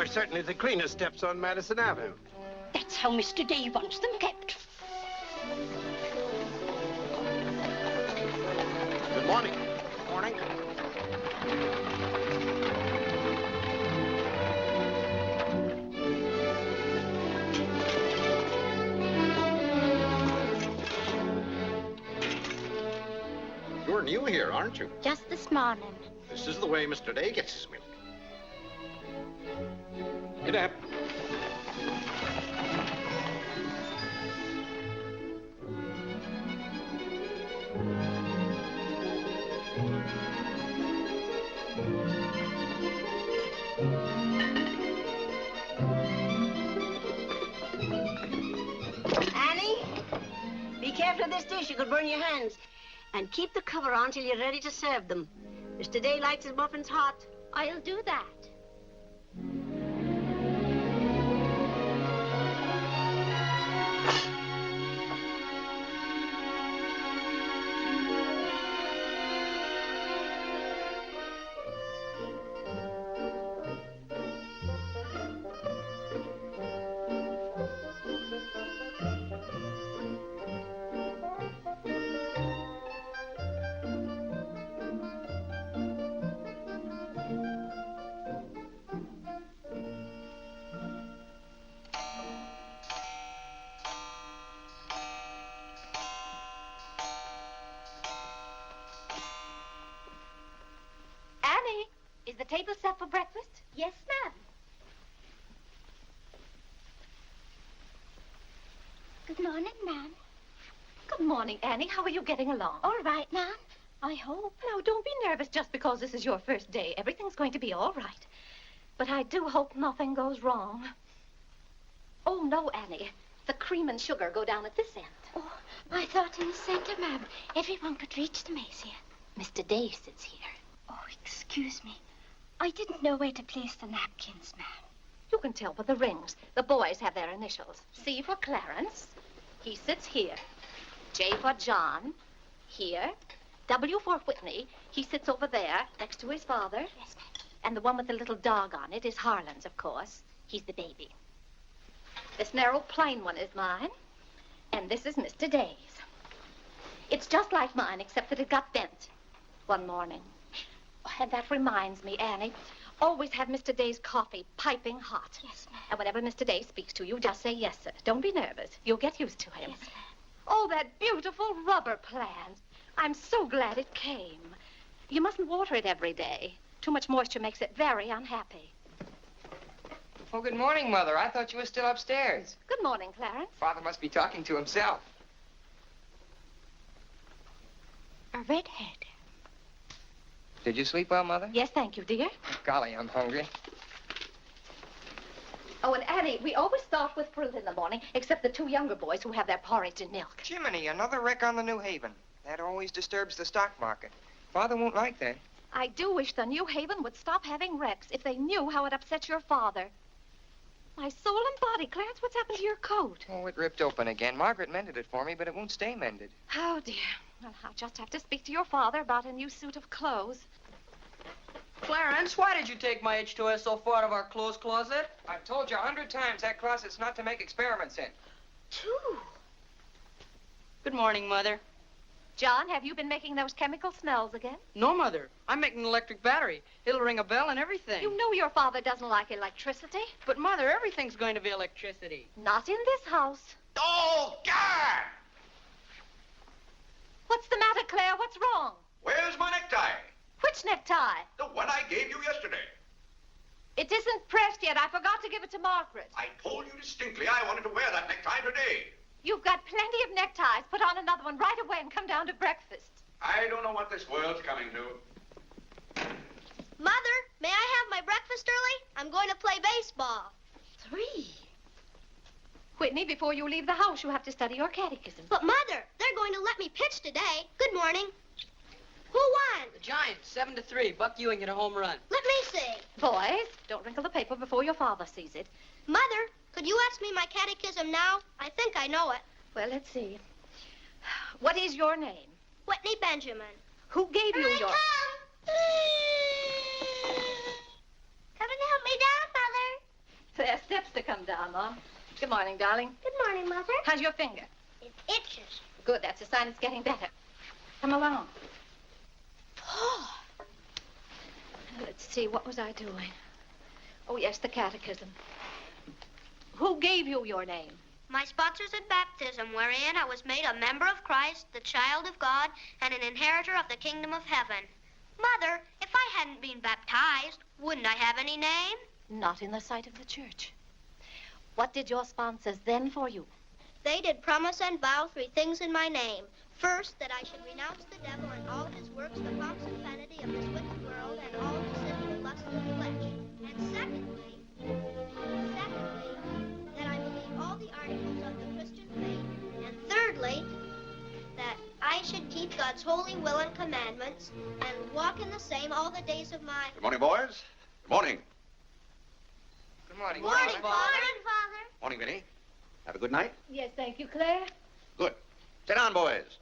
are certainly the cleanest steps on Madison Avenue. That's how Mr. Day wants them kept. Good morning. Morning. You're new here, aren't you? Just this morning. This is the way Mr. Day gets his milk. Get up. Annie, be careful of this dish. You could burn your hands. And keep the cover on till you're ready to serve them. Mr. Day likes his muffins hot. I'll do that. Is the table set for breakfast? Yes, ma'am. Good morning, ma'am. Good morning, Annie. How are you getting along? All right, ma'am. I hope. Now, don't be nervous just because this is your first day. Everything's going to be all right. But I do hope nothing goes wrong. Oh, no, Annie. The cream and sugar go down at this end. Oh, I thought in the center, ma'am. Everyone could reach them easier. Mr. Day sits here. Oh, excuse me. I didn't know where to place the napkins, ma'am. You can tell by the rings. The boys have their initials. C for Clarence. He sits here. J for John. Here. W for Whitney. He sits over there, next to his father. Yes, ma'am. And the one with the little dog on it is Harlan's, of course. He's the baby. This narrow, plain one is mine. And this is Mr. Day's. It's just like mine, except that it got bent one morning. Oh, and that reminds me, Annie, always have Mr. Day's coffee piping hot. Yes, ma'am. And whenever Mr. Day speaks to you, just say yes, sir. Don't be nervous. You'll get used to him. Yes, ma'am. Oh, that beautiful rubber plant. I'm so glad it came. You mustn't water it every day. Too much moisture makes it very unhappy. Oh, good morning, Mother. I thought you were still upstairs. Good morning, Clarence. Father must be talking to himself. A redhead. Did you sleep well, Mother? Yes, thank you, dear. Golly, I'm hungry. Oh, and Annie, we always start with fruit in the morning, except the two younger boys who have their porridge and milk. Jiminy, another wreck on the New Haven. That always disturbs the stock market. Father won't like that. I do wish the New Haven would stop having wrecks if they knew how it upset your father. My soul and body, Clarence, what's happened to your coat? Oh, it ripped open again. Margaret mended it for me, but it won't stay mended. Oh, dear. Well, I'll just have to speak to your father about a new suit of clothes. Clarence, why did you take my H2S so far out of our clothes closet? I've told you 100 times that closet's not to make experiments in. Two. Good morning, Mother. John, have you been making those chemical smells again? No, Mother. I'm making an electric battery. It'll ring a bell and everything. You know your father doesn't like electricity. But, Mother, everything's going to be electricity. Not in this house. Oh, God! What's the matter, Claire? What's wrong? Where's my necktie? Which necktie? The one I gave you yesterday. It isn't pressed yet. I forgot to give it to Margaret. I told you distinctly I wanted to wear that necktie today. You've got plenty of neckties. Put on another one right away and come down to breakfast. I don't know what this world's coming to. Mother, may I have my breakfast early? I'm going to play baseball. 3. Whitney, before you leave the house, you have to study your catechism. But, Mother, they're going to let me pitch today. Good morning. Who won? The Giants, 7-3. Buck Ewing hit a home run. Let me see. Boys, don't wrinkle the paper before your father sees it. Mother, could you ask me my catechism now? I think I know it. Well, let's see. What is your name? Whitney Benjamin. Who gave you your... Come and help me down, Mother. steps to come down, Mom. Good morning, darling. Good morning, Mother. How's your finger? It itches. Good, that's a sign it's getting better. Come along. Oh, Let's see, what was I doing? Oh, yes, the catechism. Who gave you your name? my sponsors in baptism, wherein I was made a member of Christ, the child of God, and an inheritor of the kingdom of heaven. Mother, if I hadn't been baptized, wouldn't I have any name? Not in the sight of the church. What did your sponsors then for you? They did promise and vow 3 things in my name. First, that I should renounce the devil and all his works, the pomps and vanity of this wicked world, and all the sinful lusts of the flesh. And secondly, that I believe all the articles of the Christian faith. And thirdly, that I should keep God's holy will and commandments and walk in the same all the days of my... Good morning, boys. Good morning. Good morning, Morning, Father. Father. Morning, Vinnie. Have a good night? Yes, thank you, Claire. Good. Sit down, boys.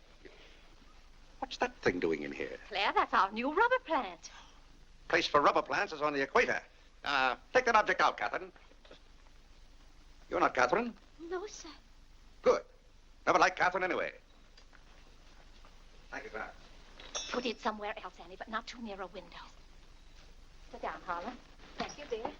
What's that thing doing in here? Claire, that's our new rubber plant. Place for rubber plants is on the equator. Take that object out, Catherine. You're not Catherine? No, sir. Good. Never liked Catherine anyway. Thank you, Clarence. Put it somewhere else, Annie, but not too near a window. Sit down, Harlan. Thank you, dear.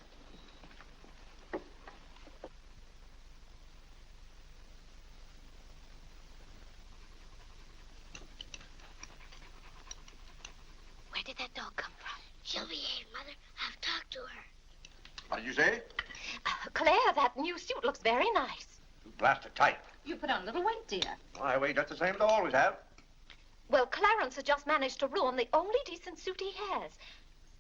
Where did that dog come from? She'll behave, Mother. I've talked to her. What did you say? Claire, that new suit looks very nice. You blasted tight. You put on a little weight, dear. I weigh just the same as I always have. Well, Clarence has just managed to ruin the only decent suit he has.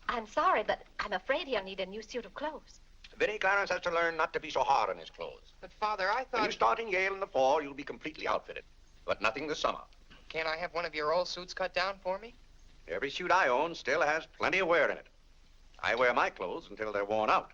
I'm sorry, but I'm afraid he'll need a new suit of clothes. Vinnie, Clarence has to learn not to be so hard on his clothes. But, Father, I When you thought... start in Yale in the fall, you'll be completely outfitted. But nothing this summer. Can't I have one of your old suits cut down for me? Every suit I own still has plenty of wear in it. I wear my clothes until they're worn out.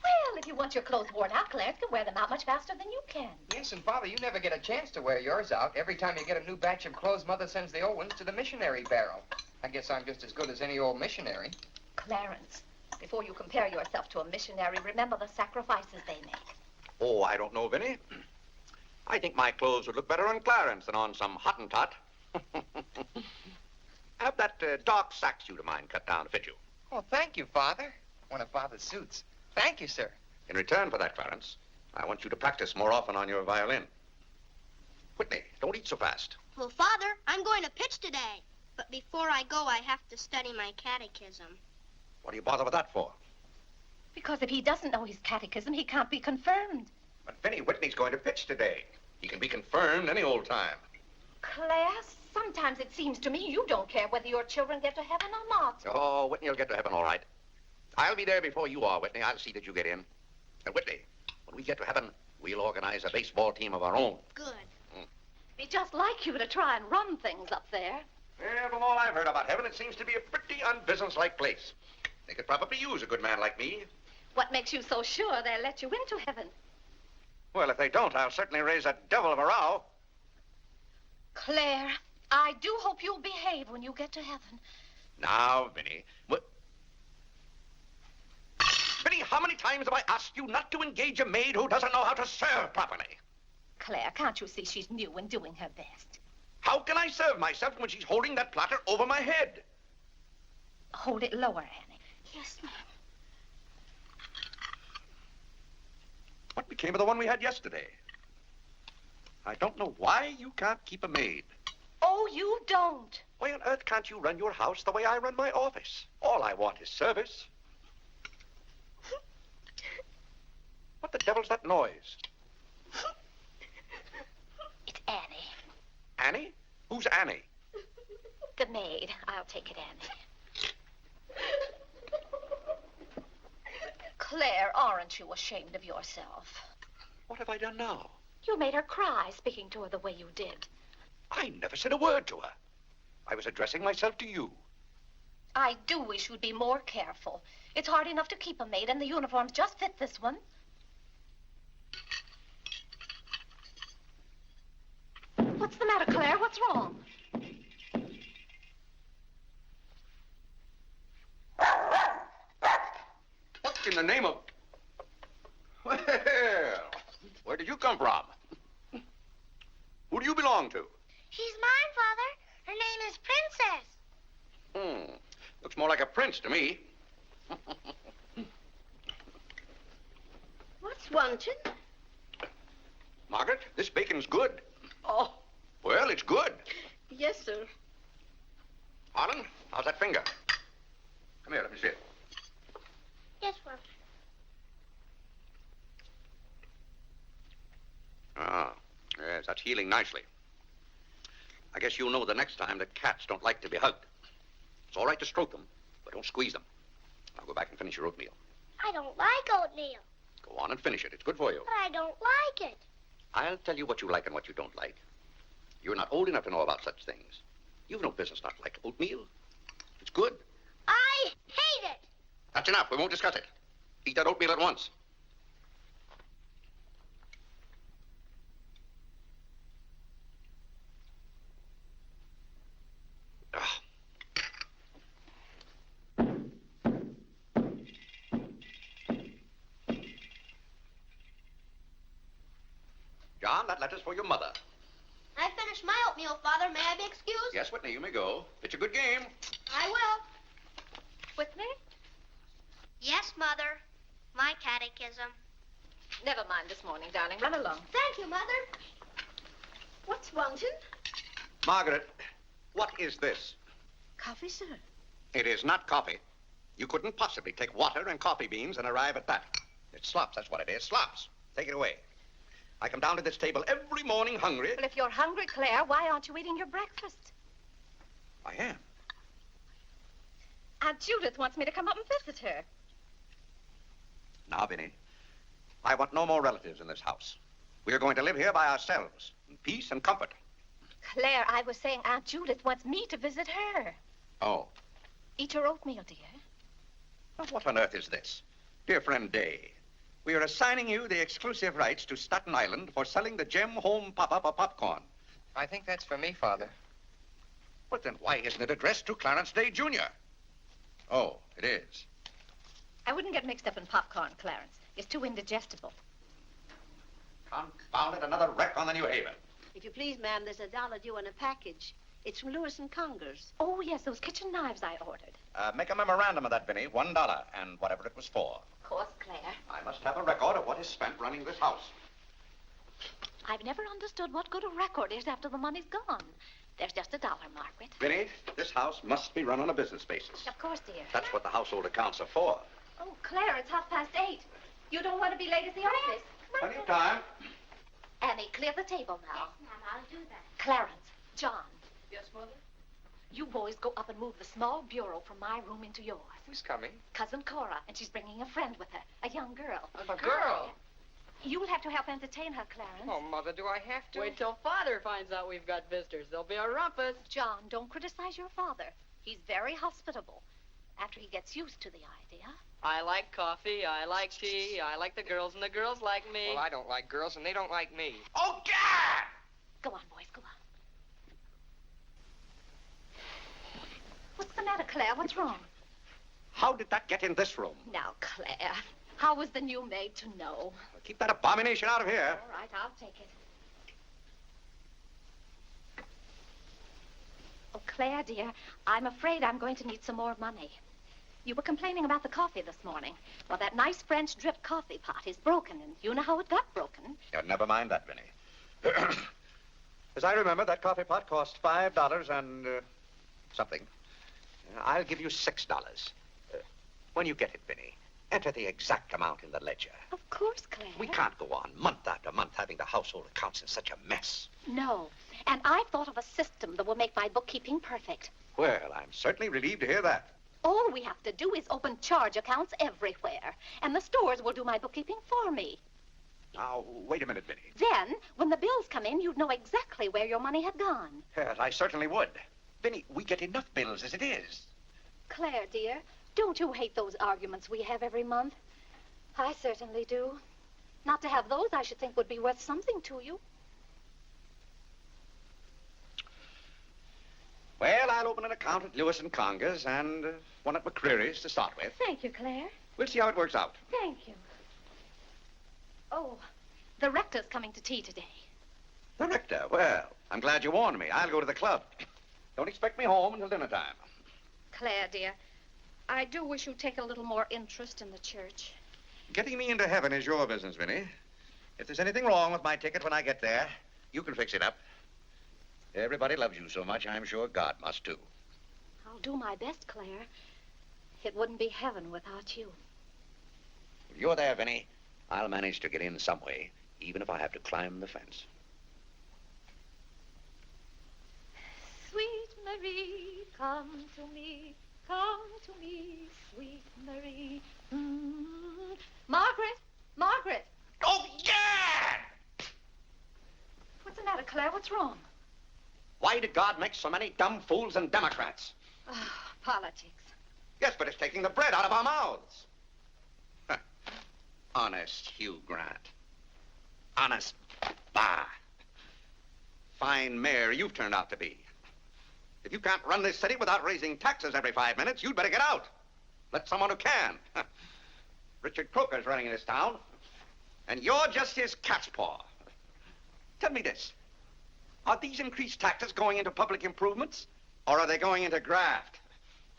Well, if you want your clothes worn out, Clarence can wear them out much faster than you can. Yes, and, Father, you never get a chance to wear yours out. Every time you get a new batch of clothes, Mother sends the old ones to the missionary barrel. I guess I'm just as good as any old missionary. Clarence, before you compare yourself to a missionary, remember the sacrifices they make. Oh, I don't know, Vinnie. I think my clothes would look better on Clarence than on some Hottentot. Have that dark sack suit of mine cut down to fit you. Oh, thank you, Father. One of Father's suits. Thank you, sir. In return for that, Clarence, I want you to practice more often on your violin. Whitney, don't eat so fast. Well, Father, I'm going to pitch today. But before I go, I have to study my catechism. What do you bother with that for? Because if he doesn't know his catechism, he can't be confirmed. But Vinnie, Whitney's going to pitch today. He can be confirmed any old time. Claire, sometimes it seems to me you don't care whether your children get to heaven or not. Oh, Whitney will get to heaven all right. I'll be there before you are, Whitney. I'll see that you get in. And Whitney, when we get to heaven, we'll organize a baseball team of our own. Good. Be just like you to try and run things up there. Well, from all I've heard about heaven, it seems to be a pretty unbusinesslike place. They could probably use a good man like me. What makes you so sure they'll let you into heaven? Well, if they don't, I'll certainly raise a devil of a row. Claire, I do hope you'll behave when you get to heaven. Now, Vinnie. Vinnie, how many times have I asked you not to engage a maid who doesn't know how to serve properly? Claire, can't you see she's new and doing her best? How can I serve myself when she's holding that platter over my head? Hold it lower, Annie. Yes, ma'am. What became of the one we had yesterday? I don't know why you can't keep a maid. Oh, you don't. Why on earth can't you run your house the way I run my office? All I want is service. What the devil's that noise? It's Annie. Annie? Who's Annie? The maid. I'll take it, Annie. Claire, aren't you ashamed of yourself? What have I done now? You made her cry speaking to her the way you did. I never said a word to her. I was addressing myself to you. I do wish you'd be more careful. It's hard enough to keep a maid, and the uniforms just fit this one. What's the matter, Claire? What's wrong? What in the name of... Well, Where did you come from? Who do you belong to? She's mine, Father. Her name is Princess. Looks more like a prince to me. What's wanted? Margaret, this bacon's good. Oh, Well, it's good. yes, sir. Harlan, how's that finger? Come here, let me see it. Yes, Father. Ah, yes, that's healing nicely. I guess you'll know the next time that cats don't like to be hugged. It's all right to stroke them, but don't squeeze them. Now go back and finish your oatmeal. I don't like oatmeal, Go on and finish it. It's good for you. but I don't like it. I'll tell you what you like and what you don't like. You're not old enough to know about such things. You've no business not to like oatmeal. It's good. I hate it. That's enough. We won't discuss it. Eat that oatmeal at once. Ah. John, that letter's for your mother. I finished my oatmeal, Father. May I be excused? Yes, Whitney, you may go. It's a good game. I will. Whitney? Yes, Mother. My catechism. Never mind this morning, darling. Run along. Thank you, Mother. What's wanted? Margaret, what is this? Coffee, sir. It is not coffee. You couldn't possibly take water and coffee beans and arrive at that. It's slops, that's what it is. Slops. Take it away. I come down to this table every morning hungry. Well, if you're hungry, Claire, why aren't you eating your breakfast? I am. Aunt Judith wants me to come up and visit her. Now, Vinnie, I want no more relatives in this house. We are going to live here by ourselves, in peace and comfort. Claire, I was saying Aunt Judith wants me to visit her. Oh. Eat your oatmeal, dear. Now, what on earth is this? Dear friend Day, we are assigning you the exclusive rights to Staten Island for selling the Gem Home Pop-Up of popcorn. I think that's for me, Father. But then why isn't it addressed to Clarence Day, Jr.? Oh, it is. I wouldn't get mixed up in popcorn, Clarence. It's too indigestible. Confound it, another wreck on the New Haven. If you please, ma'am, there's $1 due on a package. It's from Lewis and Conger's. Oh, yes, those kitchen knives I ordered. Make a memorandum of that, Vinnie. $1 and whatever it was for. Of course, Claire. I must have a record of what is spent running this house. I've never understood what good a record is after the money's gone. There's just $1, Margaret. Vinnie, this house must be run on a business basis. Of course, dear. That's what the household accounts are for. Oh, Claire, it's 8:30. You don't want to be late at the office. Plenty of time. Annie, clear the table now. Yes, Ma'am, I'll do that. Clarence, John, Yes, Mother? you boys go up and move the small bureau from my room into yours. Who's coming? Cousin Cora, and she's bringing a friend with her, a young girl. A girl? You'll have to help entertain her, Clarence. Oh, Mother, do I have to? Wait till Father finds out we've got visitors. There'll be a rumpus. John, don't criticize your father. He's very hospitable. After he gets used to the idea. I like coffee, I like tea, I like the girls, and the girls like me. Well, I don't like girls, and they don't like me. Oh, God! Go on, boys, go on. What's the matter, Claire? What's wrong? How did that get in this room? Now, Claire, how was the new maid to know? Keep that abomination out of here. All right, I'll take it. Oh, Claire, dear, I'm afraid I'm going to need some more money. You were complaining about the coffee this morning. Well, that nice French drip coffee pot is broken, and you know how it got broken. Yeah, never mind that, Vinnie. As I remember, that coffee pot cost $5 and something. I'll give you $6. When you get it, Vinnie, enter the exact amount in the ledger. Of course, Claire. We can't go on month after month having the household accounts in such a mess. No, and I've thought of a system that will make my bookkeeping perfect. Well, I'm certainly relieved to hear that. All we have to do is open charge accounts everywhere, and the stores will do my bookkeeping for me. Now, wait a minute, Vinnie. Then, when the bills come in, you'd know exactly where your money had gone. Yes, I certainly would. Vinnie, we get enough bills as it is. Claire, dear, don't you hate those arguments we have every month? I certainly do. Not to have those, I should think, would be worth something to you. Well, I'll open an account at Lewis and Conger's and one at McCreary's to start with. Thank you, Claire. We'll see how it works out. Thank you. Oh, The rector's coming to tea today. The rector? Well, I'm glad you warned me. I'll go to the club. Don't expect me home until dinner time. Claire, dear, I do wish you'd take a little more interest in the church. Getting me into heaven is your business, Vinnie. If there's anything wrong with my ticket when I get there, you can fix it up. Everybody loves you so much, I'm sure God must too. I'll do my best, Claire. It wouldn't be heaven without you. If you're there, Vinnie, I'll manage to get in some way, even if I have to climb the fence. Sweet Marie, come to me, sweet Marie. Margaret, Margaret. Oh, Gad! What's the matter, Claire? What's wrong? Why did God make so many dumb fools and Democrats? Politics. Yes, but it's taking the bread out of our mouths. Huh. Honest Hugh Grant. Honest, bah. Fine mayor you've turned out to be. If you can't run this city without raising taxes every 5 minutes, you'd better get out. Let someone who can. Richard Croker's running in this town, and you're just his cat's paw. Tell me this. Are these increased taxes going into public improvements, or are they going into graft?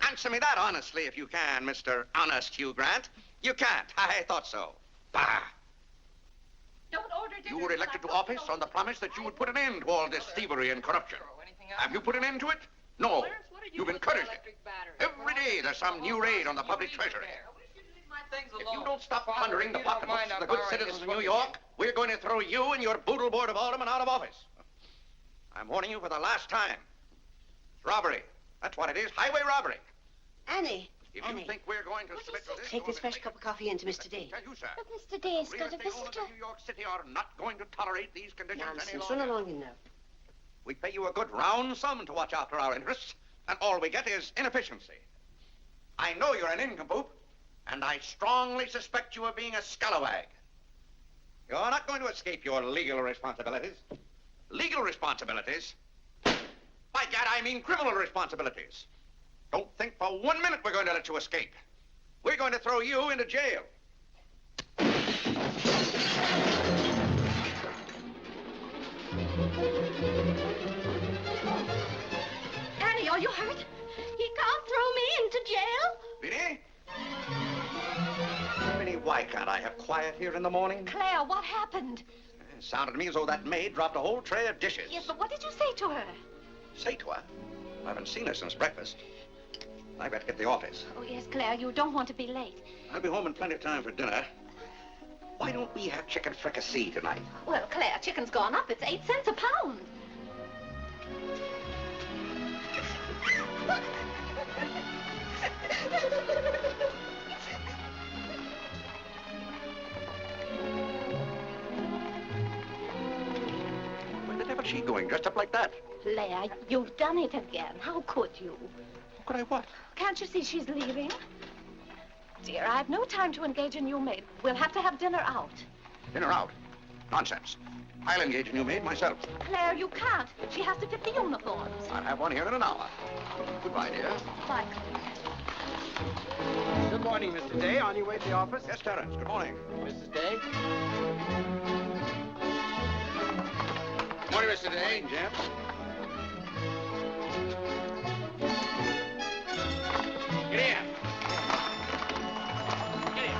Answer me that honestly if you can, Mr. Honest Hugh Grant. You can't. I thought so. Bah! Don't order dinner. You were elected to office on the promise that you would put an end to all this thievery and corruption. Have you put an end to it? No. You've encouraged it. Every day there's some new raid on the public treasury. If you don't stop plundering the pocketbooks of the good citizens of New York, we're going to throw you and your boodle board of aldermen out of office. I'm warning you for the last time. It's robbery. That's what it is. Highway robbery. Annie. If you think we're going to submit to this... Take this fresh cup of coffee into Mr. Day. Tell you, sir. But Mr. Day's Real got a estate owners visitor. of New York City are not going to tolerate these conditions any Nonsense. longer. Run along in now. We pay you a good round sum to watch after our interests, and all we get is inefficiency. I know you're an nincompoop, and I strongly suspect you of being a scalawag. You're not going to escape your legal responsibilities. Legal responsibilities? By gad, I mean criminal responsibilities. Don't think for 1 minute we're going to let you escape. We're going to throw you into jail. Annie, are you hurt? He can't throw me into jail. Vinnie? Vinnie, why can't I have quiet here in the morning? Claire, what happened? It sounded to me as though that maid dropped a whole tray of dishes. Yes, but what did you say to her? Say to her? I haven't seen her since breakfast. I've got to get to the office. Oh, yes, Claire, you don't want to be late. I'll be home in plenty of time for dinner. Why don't we have chicken fricassee tonight? Well, Claire, chicken's gone up. It's 8 cents a pound. Where the devil's she going, dressed up like that? Claire, you've done it again. How could you? Could I what? Can't you see she's leaving? Dear, I've no time to engage a new maid. We'll have to have dinner out. Dinner out? Nonsense. I'll engage a new maid myself. Claire, you can't. She has to fit the uniforms. I'll have one here in an hour. Goodbye, dear. Bye, Claire. Good morning, Mr. Day. On your way to the office? Yes, Terence. Good morning. Mrs. Day? Good morning, Mr. Day. Jim. Get in. Get in.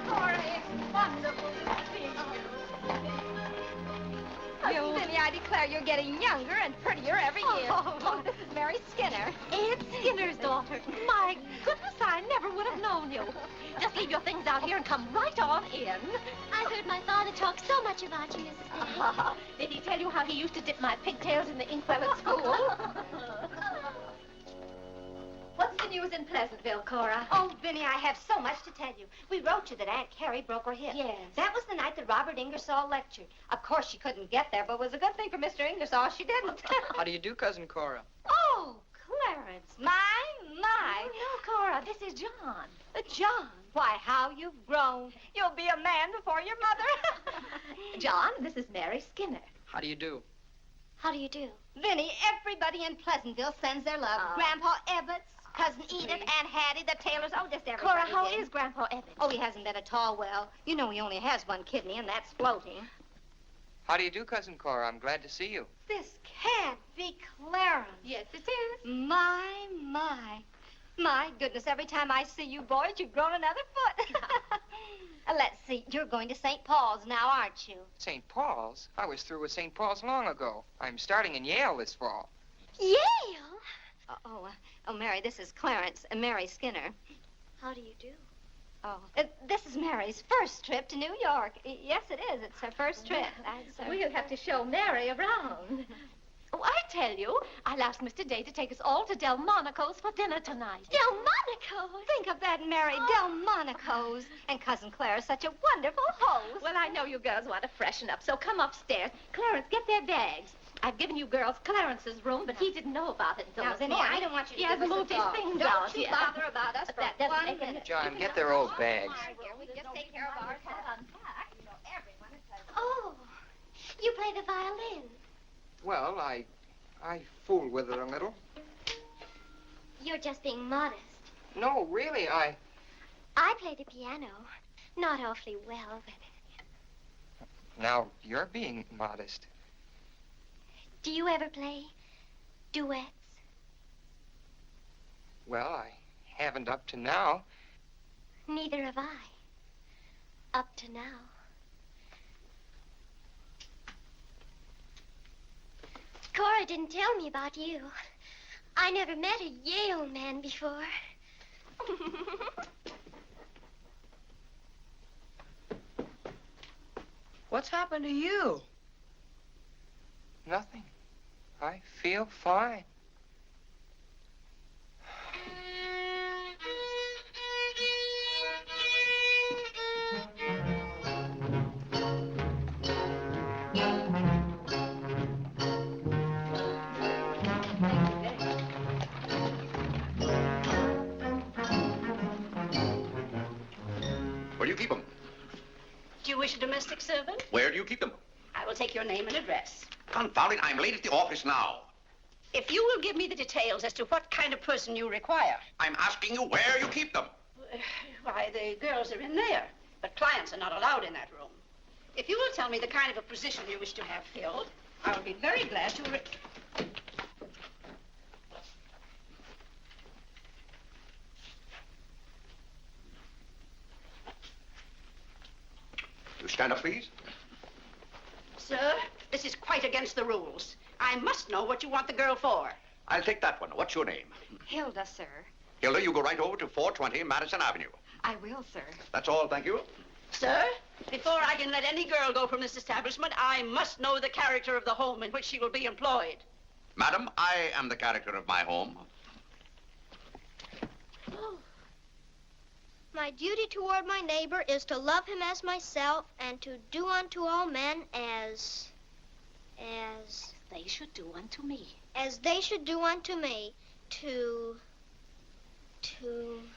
Cora, it's wonderful to see you. Oh, Vinnie, I declare you're getting younger and prettier every year. Oh, this is Mary Skinner. It's Skinner's daughter. My goodness, I never would have known you. Just leave your things out here and come right on in. I heard my father talk so much about you, Mrs. Day. Did he tell you how he used to dip my pigtails in the inkwell at school? What's the news in Pleasantville, Cora? Oh, Vinnie, I have so much to tell you. We wrote you that Aunt Carrie broke her hip. Yes. That was the night that Robert Ingersoll lectured. Of course, she couldn't get there, but it was a good thing for Mr. Ingersoll she didn't. How do you do, Cousin Cora? Oh, Clarence. My. No, Cora, this is John. John, why, how you've grown. You'll be a man before your mother. John. This is Mary Skinner. How do you do? How do you do? Vinnie, everybody in Pleasantville sends their love. Oh. Grandpa Ebbets, Cousin Edith, Aunt Hattie, the Taylors, oh, just everybody. Cora, how did. is Grandpa Evan? Oh, he hasn't been at all well. You know he only has one kidney, and that's floating. How do you do, Cousin Cora? I'm glad to see you. This can't be Clarence. Yes, it is. My. My goodness, every time I see you boys, you've grown another foot. Let's see, you're going to St. Paul's now, aren't you? St. Paul's? I was through with St. Paul's long ago. I'm starting in Yale this fall. Yale? Oh, Mary, this is Clarence, Mary Skinner. How do you do? Oh, this is Mary's first trip to New York. Yes, it is. It's her first trip. We'll have to show Mary around. Oh, I tell you, I'll ask Mr. Day to take us all to Delmonico's for dinner tonight. Delmonico's? Think of that, Mary, Delmonico's. And Cousin Clara's such a wonderful host. Well, I know you girls want to freshen up, so come upstairs. Clarence, get their bags. I've given you girls Clarence's room, but he didn't know about it until Now, this Vinnie, morning. I don't want you to He hasn't give us moved a his dog. things Don't out you yet. bother about us But for that doesn't 1 make any minute. John, get their old bags. We can just take care of ourselves. You know, everyone is pleasant. Oh, you play the violin. Well, I fool with it a little. You're just being modest. No, really, I play the piano. Not awfully well, but... Now, you're being modest. Do you ever play duets? Well, I haven't up to now. Neither have I. Up to now. Cora didn't tell me about you. I never met a Yale man before. What's happened to you? Nothing. I feel fine. Where do you keep them? Do you wish a domestic servant? Where do you keep them? I will take your name and address. Confound it, I'm late at the office now. If you will give me the details as to what kind of person you require. I'm asking you where you keep them. Why, the girls are in there, but clients are not allowed in that room. If you will tell me the kind of a position you wish to have filled, I will be very glad to... You stand up, please. Sir, this is quite against the rules. I must know what you want the girl for. I'll take that one. What's your name? Hilda, sir. Hilda, you go right over to 420 Madison Avenue. I will, sir. That's all, thank you. Sir, before I can let any girl go from this establishment, I must know the character of the home in which she will be employed. Madam, I am the character of my home. Oh. My duty toward my neighbor is to love him as myself and to do unto all men as They should do unto me. as they should do unto me. To...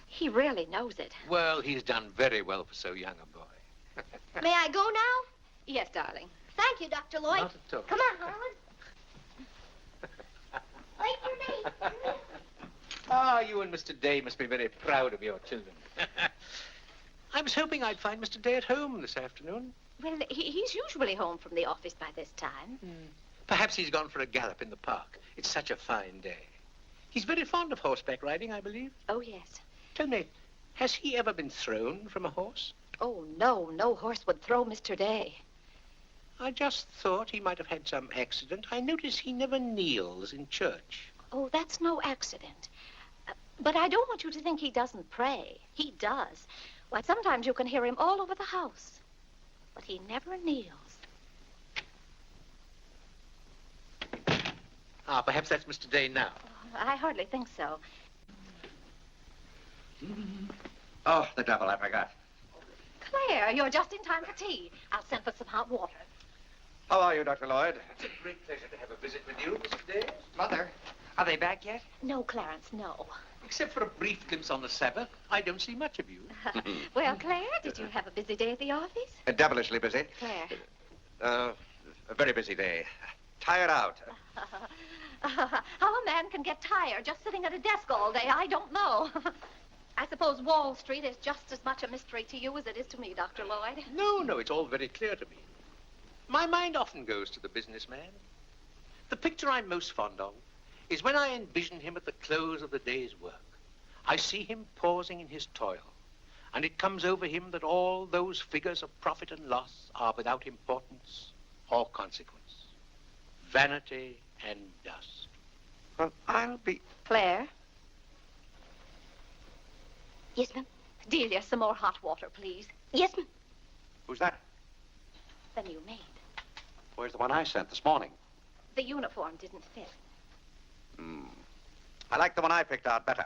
He really knows it. Well, he's done very well for so young a boy. May I go now? Yes, darling. Thank you, Dr. Lloyd. Not at all. Come on, Harlan. Wait for me. Ah, you and Mr. Day must be very proud of your children. I was hoping I'd find Mr. Day at home this afternoon. Well, he's usually home from the office by this time. Perhaps he's gone for a gallop in the park. It's such a fine day. He's very fond of horseback riding, I believe. Oh, yes. Tell me, has he ever been thrown from a horse? Oh, no. No horse would throw Mr. Day. I just thought he might have had some accident. I notice he never kneels in church. Oh, that's no accident. But I don't want you to think he doesn't pray. He does. Why, sometimes you can hear him all over the house. But he never kneels. Ah, perhaps that's Mr. Day now. I hardly think so. Oh, the devil, I forgot. Claire, you're just in time for tea. I'll send for some hot water. How are you, Dr. Lloyd? It's a great pleasure to have a visit with you, Mr. Day. Mother, are they back yet? No, Clarence, no. Except for a brief glimpse on the Sabbath, I don't see much of you. Well, Claire, did you have a busy day at the office? Devilishly busy. Claire. A very busy day. Tired out. How a man can get tired just sitting at a desk all day, I don't know. I suppose Wall Street is just as much a mystery to you as it is to me, Dr. Lloyd. No, it's all very clear to me. My mind often goes to the businessman. The picture I'm most fond of is when I envision him at the close of the day's work. I see him pausing in his toil, and it comes over him that all those figures of profit and loss are without importance or consequence. Vanity and dust. Well, I'll be... Claire? Yes, ma'am. Delia, some more hot water, please. Yes, ma'am. Who's that? The new maid. Where's the one I sent this morning? The uniform didn't fit. I like the one I picked out better.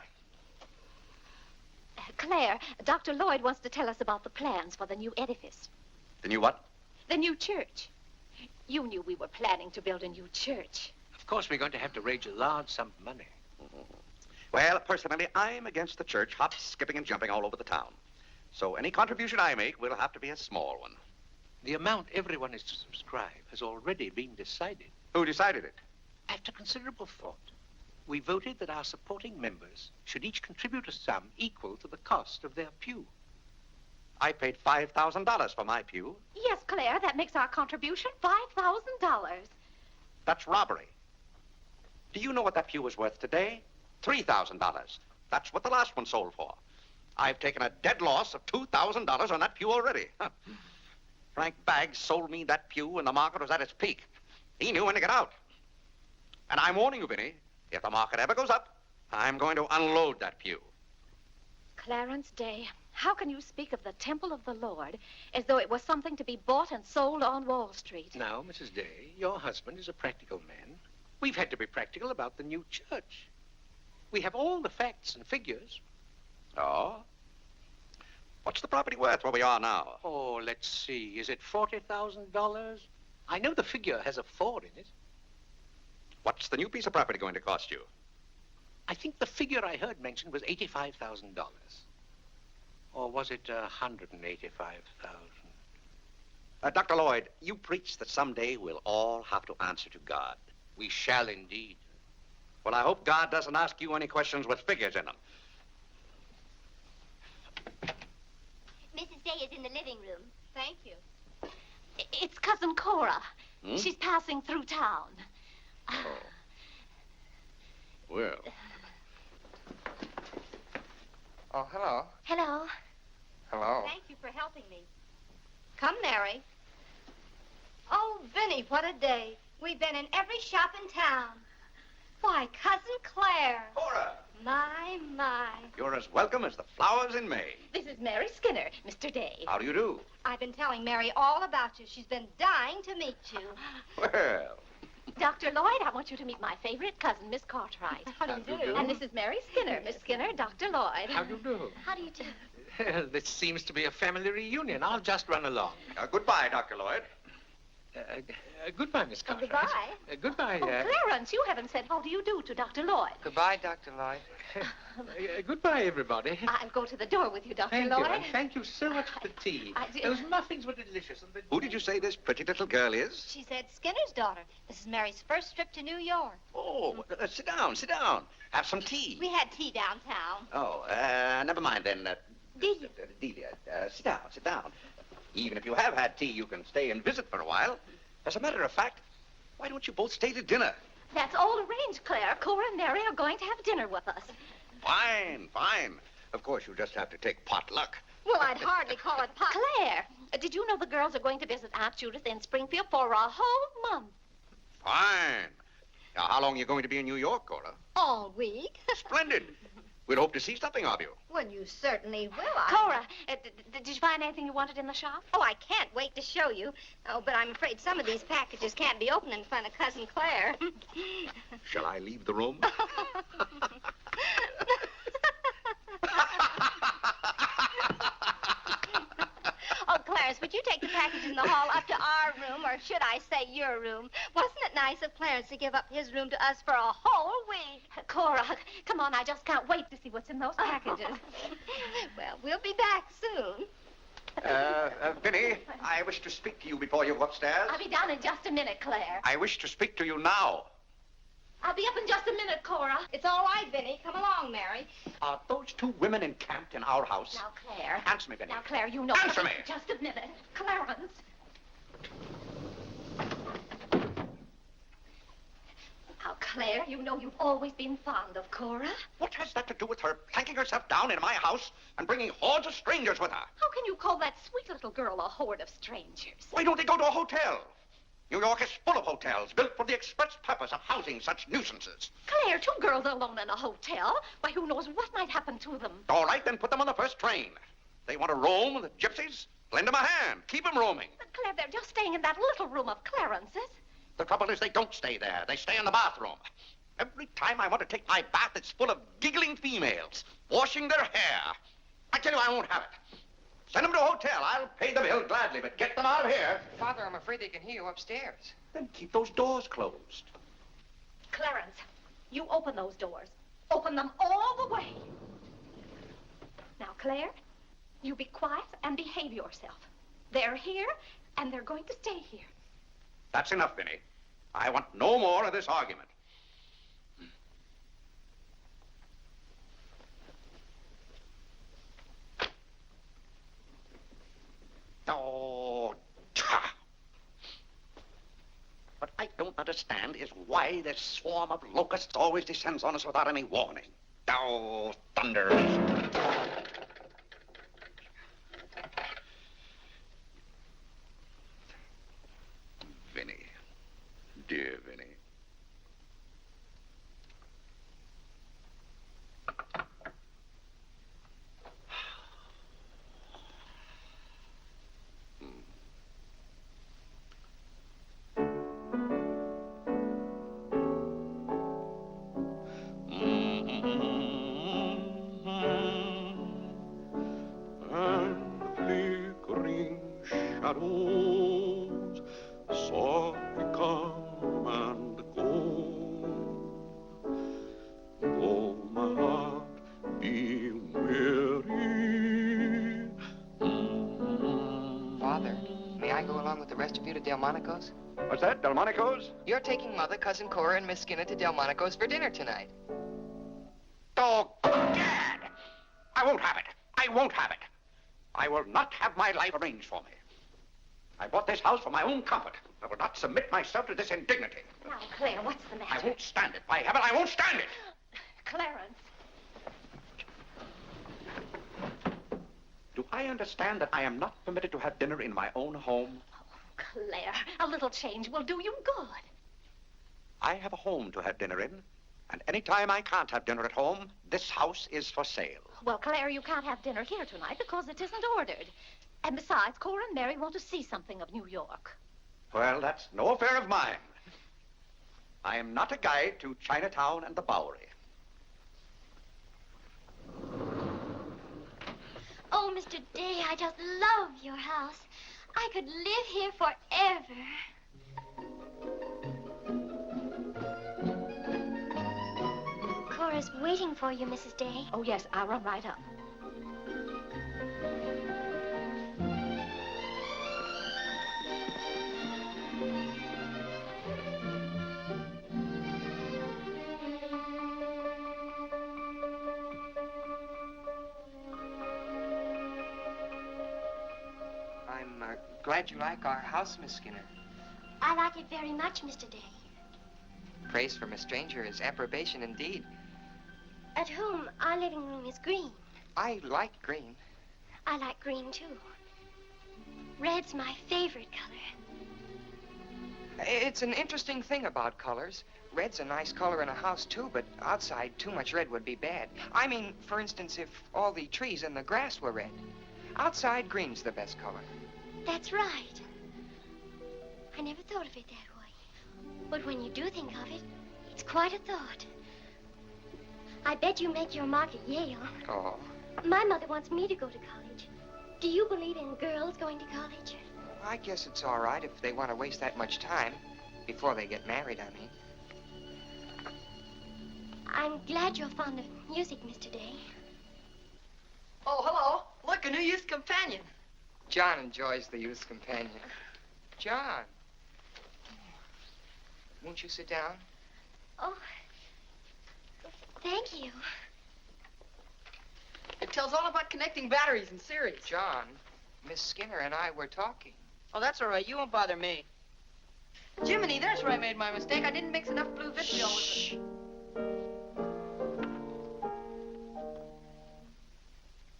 Claire, Dr. Lloyd wants to tell us about the plans for the new edifice. The new what? The new church. You knew we were planning to build a new church. Of course, we're going to have to raise a large sum of money. Well, personally, I'm against the church hopping, skipping, and jumping all over the town. So any contribution I make will have to be a small one. The amount everyone is to subscribe has already been decided. Who decided it? After considerable thought, we voted that our supporting members should each contribute a sum equal to the cost of their pew. I paid $5,000 for my pew. Yes, Claire, that makes our contribution $5,000. That's robbery. Do you know what that pew was worth today? $3,000. That's what the last one sold for. I've taken a dead loss of $2,000 on that pew already. Frank Baggs sold me that pew when the market was at its peak. He knew when to get out. And I'm warning you, Vinnie, if the market ever goes up, I'm going to unload that pew. Clarence Day, how can you speak of the temple of the Lord as though it was something to be bought and sold on Wall Street? Now, Mrs. Day, your husband is a practical man. We've had to be practical about the new church. We have all the facts and figures. Oh? What's the property worth where we are now? Oh, let's see. Is it $40,000? I know the figure has a 4 in it. What's the new piece of property going to cost you? I think the figure I heard mentioned was $85,000. Or was it $185,000? Dr. Lloyd, you preach that someday we'll all have to answer to God. We shall indeed. Well, I hope God doesn't ask you any questions with figures in them. Mrs. Day is in the living room. Thank you. It's Cousin Cora. She's passing through town. Oh. Well. Oh, hello. Hello. Hello. Thank you for helping me. Come, Mary. Oh, Vinnie, what a day. We've been in every shop in town. Why, Cousin Claire. Cora! My. You're as welcome as the flowers in May. This is Mary Skinner, Mr. Day. How do you do? I've been telling Mary all about you. She's been dying to meet you. Well. Dr. Lloyd, I want you to meet my favorite cousin, Miss Cartwright. How do you do? And this is Mary Skinner. Miss Skinner, Dr. Lloyd. How do you do? How do you do? This seems to be a family reunion. I'll just run along. Goodbye, Dr. Lloyd. Goodbye, Miss Cartwright. Goodbye. Goodbye. Oh, Clarence, you haven't said how do you do to Dr. Lloyd. Goodbye, Dr. Lloyd. Goodbye, everybody. I'll go to the door with you, Dr. Thank Lloyd. you, and thank you so much for the tea. Those muffins were delicious. And Who did you say this pretty little girl is? She's Ed Skinner's daughter. This is Mary's first trip to New York. Oh, sit down, sit down. Have some tea. We had tea downtown. Oh, never mind then. Delia. Delia, sit down, sit down. Even if you have had tea, you can stay and visit for a while. As a matter of fact, why don't you both stay to dinner? That's all arranged, Claire. Cora and Mary are going to have dinner with us. Fine, fine. Of course, you'll just have to take potluck. Well, I'd hardly call it pot. Claire, did you know the girls are going to visit Aunt Judith in Springfield for a whole month? Fine. Now, how long are you going to be in New York, Cora? All week. Splendid. We'd hope to see something of you. Well, you certainly will. Cora, did you find anything you wanted in the shop? Oh, I can't wait to show you. Oh, but I'm afraid some of these packages can't be opened in front of Cousin Claire. Shall I leave the room? Oh, Clarence, would you take the package in the hall up to our room, or should I say your room? Wasn't it nice of Clarence to give up his room to us for a whole week? Cora, come on, I just can't wait to see what's in those packages. Well, we'll be back soon. Vinnie, I wish to speak to you before you go upstairs. I'll be down in just a minute, Claire. I wish to speak to you now. I'll be up in just a minute, Cora. It's all right, Vinnie. Come along, Mary. Are those two women encamped in our house? Now, Claire. Answer me, Vinnie. Now, Claire, you know... Answer me! Just a minute. Clarence. Now, Claire, you know you've always been fond of Cora. What has that to do with her planking herself down in my house and bringing hordes of strangers with her? How can you call that sweet little girl a horde of strangers? Why don't they go to a hotel? New York is full of hotels built for the express purpose of housing such nuisances. Claire, two girls alone in a hotel? Why, who knows what might happen to them? All right, then put them on the first train. They want to roam with the gypsies? Lend them a hand. Keep them roaming. But, Claire, they're just staying in that little room of Clarence's. The trouble is they don't stay there. They stay in the bathroom. Every time I want to take my bath, it's full of giggling females, washing their hair. I tell you, I won't have it. Send them to a hotel. I'll pay the bill gladly, but get them out of here. Father, I'm afraid they can hear you upstairs. Then keep those doors closed. Clarence, you open those doors. Open them all the way. Now, Claire, you be quiet and behave yourself. They're here, and they're going to stay here. That's enough, Vinnie. I want no more of this argument. Oh, ta! What I don't understand is why this swarm of locusts always descends on us without any warning. Oh, thunder. Vinnie. Dear Vinnie. Shadows softly come and go. Oh, my heart, be weary. Father, may I go along with the rest of you to Delmonico's? What's that, Delmonico's? You're taking Mother, Cousin Cora, and Miss Skinner to Delmonico's for dinner tonight. Oh, Gad! I won't have it. I won't have it. I will not have my life arranged for me. I bought this house for my own comfort. I will not submit myself to this indignity. Now, Claire, what's the matter? I won't stand it. By heaven, I won't stand it. Clarence. Do I understand that I am not permitted to have dinner in my own home? Oh, Claire, a little change will do you good. I have a home to have dinner in, and any time I can't have dinner at home, this house is for sale. Well, Claire, you can't have dinner here tonight because it isn't ordered. And besides, Cora and Mary want to see something of New York. Well, that's no affair of mine. I am not a guide to Chinatown and the Bowery. Oh, Mr. Day, I just love your house. I could live here forever. Cora's waiting for you, Mrs. Day. Oh, yes, I'll run right up. I'm glad you like our house, Miss Skinner. I like it very much, Mr. Day. Praise from a stranger is approbation indeed. At home, our living room is green. I like green. I like green, too. Red's my favorite color. It's an interesting thing about colors. Red's a nice color in a house, too, but outside, too much red would be bad. I mean, for instance, if all the trees and the grass were red. Outside, green's the best color. That's right. I never thought of it that way. But when you do think of it, it's quite a thought. I bet you make your mark at Yale. Oh. My mother wants me to go to college. Do you believe in girls going to college? I guess it's all right if they want to waste that much time. Before they get married, I mean. I'm glad you're fond of music, Mr. Day. Oh, hello. Look, a new youth companion. John enjoys the youth's companion. John. Won't you sit down? Oh, thank you. It tells all about connecting batteries in series. John, Miss Skinner and I were talking. Oh, that's all right. You won't bother me. Jiminy, there's where I made my mistake. I didn't mix enough blue vitriol with it.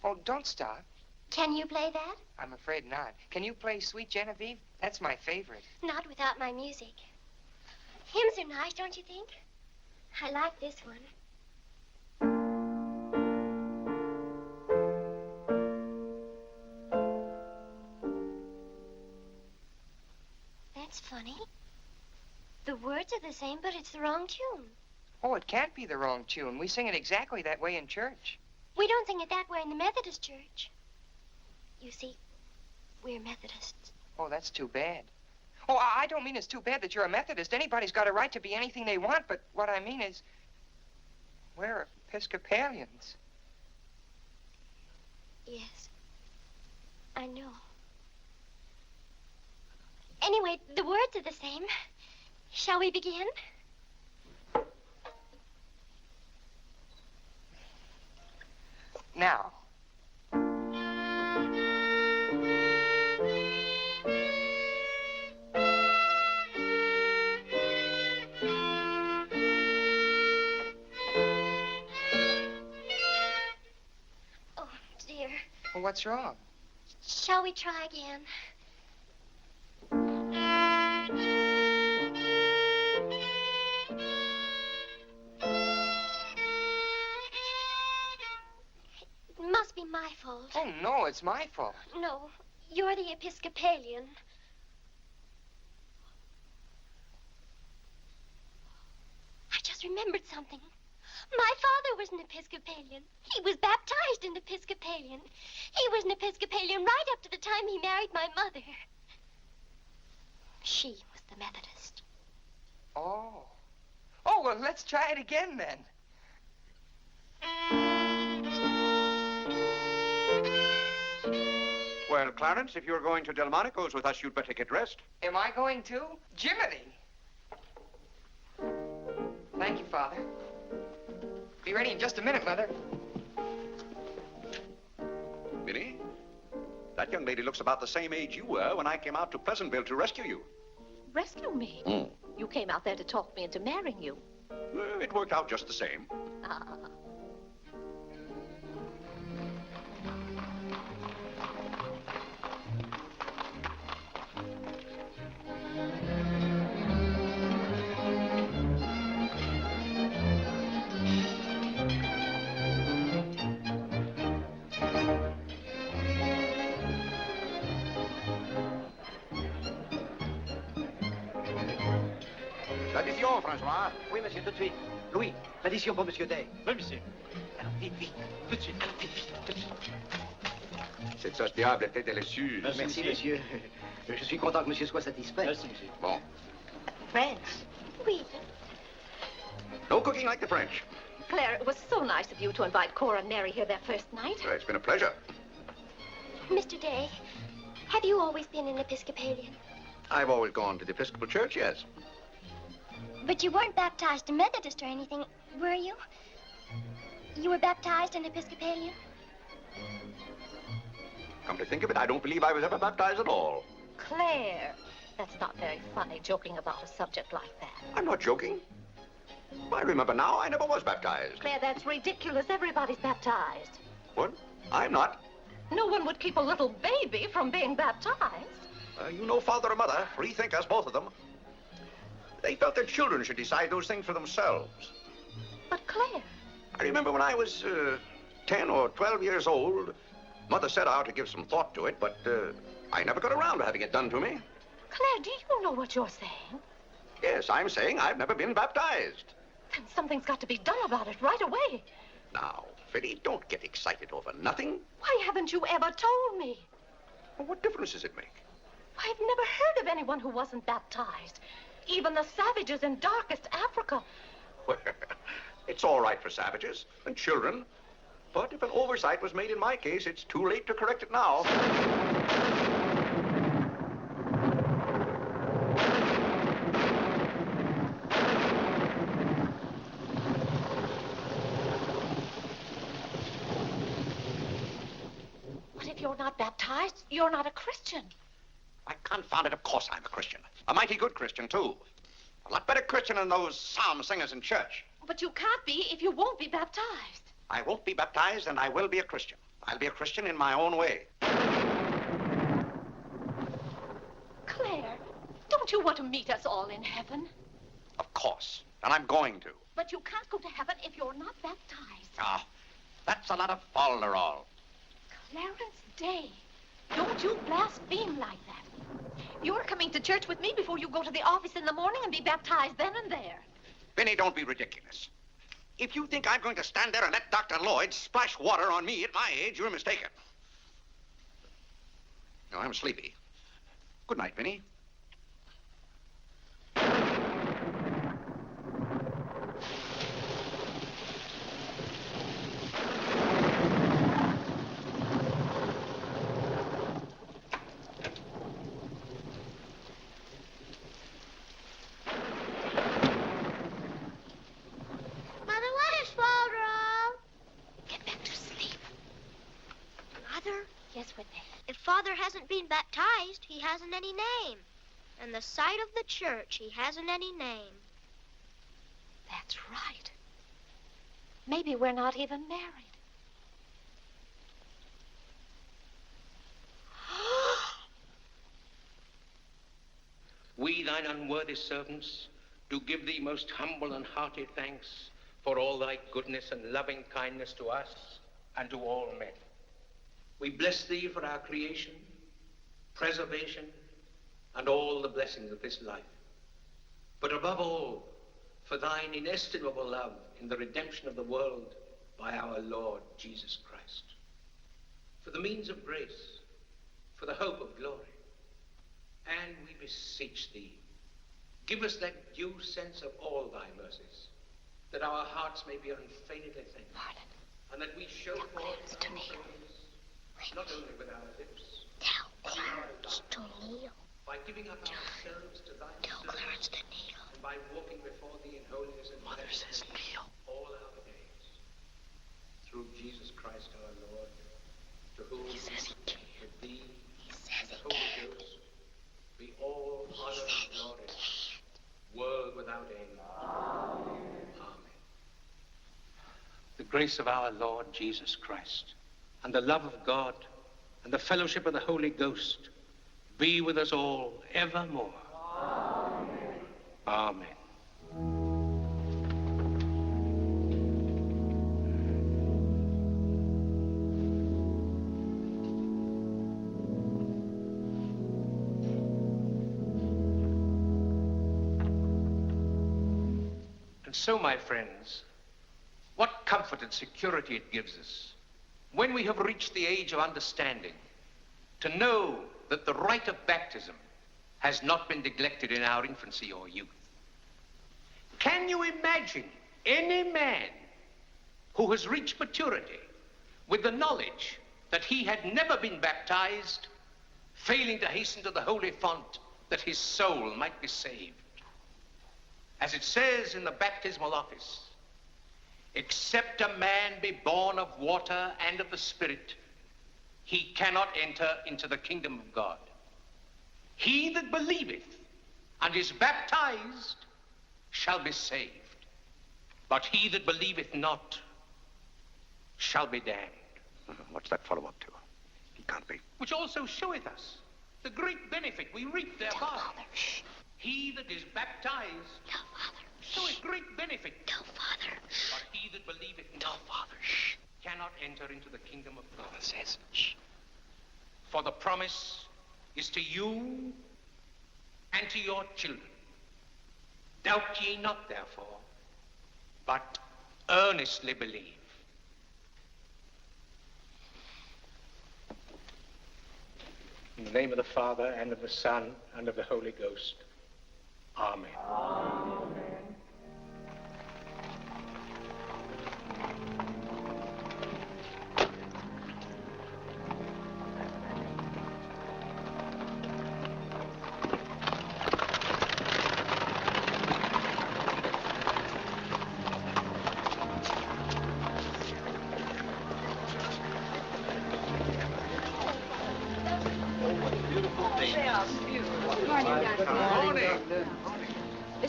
Oh, don't stop. Can you play that? I'm afraid not. Can you play Sweet Genevieve? That's my favorite. Not without my music. Hymns are nice, don't you think? I like this one. That's funny. The words are the same, but it's the wrong tune. Oh, it can't be the wrong tune. We sing it exactly that way in church. We don't sing it that way in the Methodist church. You see, we're Methodists. Oh, that's too bad. Oh, I don't mean it's too bad that you're a Methodist. Anybody's got a right to be anything they want, but what I mean is, we're Episcopalians. Yes, I know. Anyway, the words are the same. Shall we begin? Now. Oh, dear. Well, what's wrong? Shall we try again? It must be my fault. Oh, no, it's my fault. No, you're the Episcopalian. I just remembered something. My father was an Episcopalian. He was baptized an Episcopalian. He was an Episcopalian right up to the time he married my mother. She was the Methodist. Oh. Oh, well, let's try it again, then. Well, Clarence, if you're going to Delmonico's with us, you'd better get dressed. Am I going to? Jiminy. Thank you, Father. Be ready in just a minute, Mother. Vinnie, that young lady looks about the same age you were when I came out to Pleasantville to rescue you. Rescue me? You came out there to talk me into marrying you. It worked out just the same. Ah. L'addition, François. Oui, monsieur, tout de suite. Louis, l'addition pour monsieur Day. Oui, monsieur. Alors, vite, vite, tout de suite. Alors, vite, vite, tout de suite. Cette sauce diable était délicieuse. Merci, monsieur. Je suis content que monsieur soit satisfait. Merci, monsieur. Bon. France. Oui. No cooking like the French. Claire, it was so nice of you to invite Cora and Mary here their first night. It's been a pleasure. Mr. Day, have you always been an Episcopalian? I've always gone to the Episcopal Church, yes. But you weren't baptized a Methodist or anything, were you? You were baptized an Episcopalian? Come to think of it, I don't believe I was ever baptized at all. Claire, that's not very funny, joking about a subject like that. I'm not joking. I remember now, I never was baptized. Claire, that's ridiculous. Everybody's baptized. What? I'm not. No one would keep a little baby from being baptized. You know father and mother, free thinkers, both of them. They felt their children should decide those things for themselves. But Claire... I remember when I was 10 or 12 years old, Mother set out to give some thought to it, but I never got around to having it done to me. Claire, do you know what you're saying? Yes, I'm saying I've never been baptized. Then something's got to be done about it right away. Now, Vinnie, don't get excited over nothing. Why haven't you ever told me? Well, what difference does it make? I've never heard of anyone who wasn't baptized. Even the savages in darkest Africa. Well, it's all right for savages and children. But if an oversight was made in my case, it's too late to correct it now. baptized, you're not a Christian. Why, confound it, of course I'm a Christian. A mighty good Christian, too. A lot better Christian than those psalm singers in church. But you can't be if you won't be baptized. I won't be baptized, and I will be a Christian. I'll be a Christian in my own way. Claire, don't you want to meet us all in heaven? Of course. And I'm going to. But you can't go to heaven if you're not baptized. Ah, that's a lot of falderall. Clarence Day, don't you blaspheme like that. You're coming to church with me before you go to the office in the morning and be baptized then and there. Vinnie, don't be ridiculous. If you think I'm going to stand there and let Dr. Lloyd splash water on me at my age, you're mistaken. No, I'm sleepy. Good night, Vinnie. If Father hasn't been baptized, he hasn't any name. In the sight of the church, he hasn't any name. That's right. Maybe we're not even married. We, thine unworthy servants, do give thee most humble and hearty thanks for all thy goodness and loving kindness to us and to all men. We bless thee for our creation, preservation, and all the blessings of this life. But above all, for thine inestimable love in the redemption of the world by our Lord Jesus Christ. For the means of grace, for the hope of glory. And we beseech thee, give us that due sense of all thy mercies, that our hearts may be unfeignedly thankful, Martin, and that we show forth to kneel. not only with our lips, Tell Clarence to kneel. by giving up ourselves to thy Tell service, Clarence to kneel. and by walking before thee in holiness and Mother says kneel. all our days. Through Jesus Christ our Lord, to whom He says he can. with thee He says and the he Holy can. Ghost be all honor and glory, world without end. Amen. The grace of our Lord Jesus Christ, and the love of God, and the fellowship of the Holy Ghost be with us all evermore. Amen. Amen. And so, my friends, what comfort and security it gives us when we have reached the age of understanding to know that the rite of baptism has not been neglected in our infancy or youth. Can you imagine any man who has reached maturity with the knowledge that he had never been baptized, failing to hasten to the holy font that his soul might be saved? As it says in the baptismal office, except a man be born of water and of the Spirit, he cannot enter into the kingdom of God. He that believeth and is baptized shall be saved, but he that believeth not shall be damned. What's that fellow up to? He can't be. Which also showeth us the great benefit we reap thereby. Father, shh. He that is baptized Tell Father. showeth great benefit, Tell Father. but he that believeth Tell not Father. Shh. cannot enter into the kingdom of God. Father says, shh. For the promise is to you and to your children. Doubt ye not, therefore, but earnestly believe. In the name of the Father, and of the Son, and of the Holy Ghost. Amen.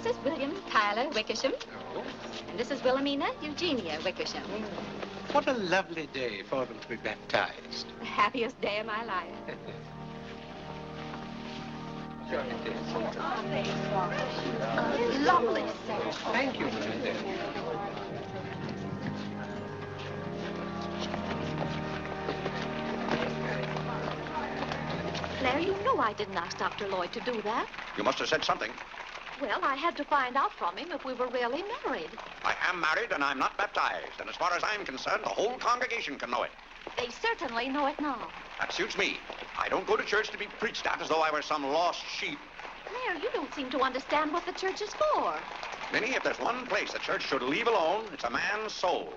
is William Tyler Wickersham. Oh, And this is Wilhelmina Eugenia Wickersham. what a lovely day for them to be baptized. The happiest day of my life. Sure it is. Lovely set. Thank you, Mrs. Day. Claire, you know I didn't ask Dr. Lloyd to do that. You must have said something. Well, I had to find out from him if we were really married. I am married and I'm not baptized. And as far as I'm concerned, the whole congregation can know it. They certainly know it now. That suits me. I don't go to church to be preached at as though I were some lost sheep. Claire, you don't seem to understand what the church is for. Vinnie, if there's one place the church should leave alone, it's a man's soul.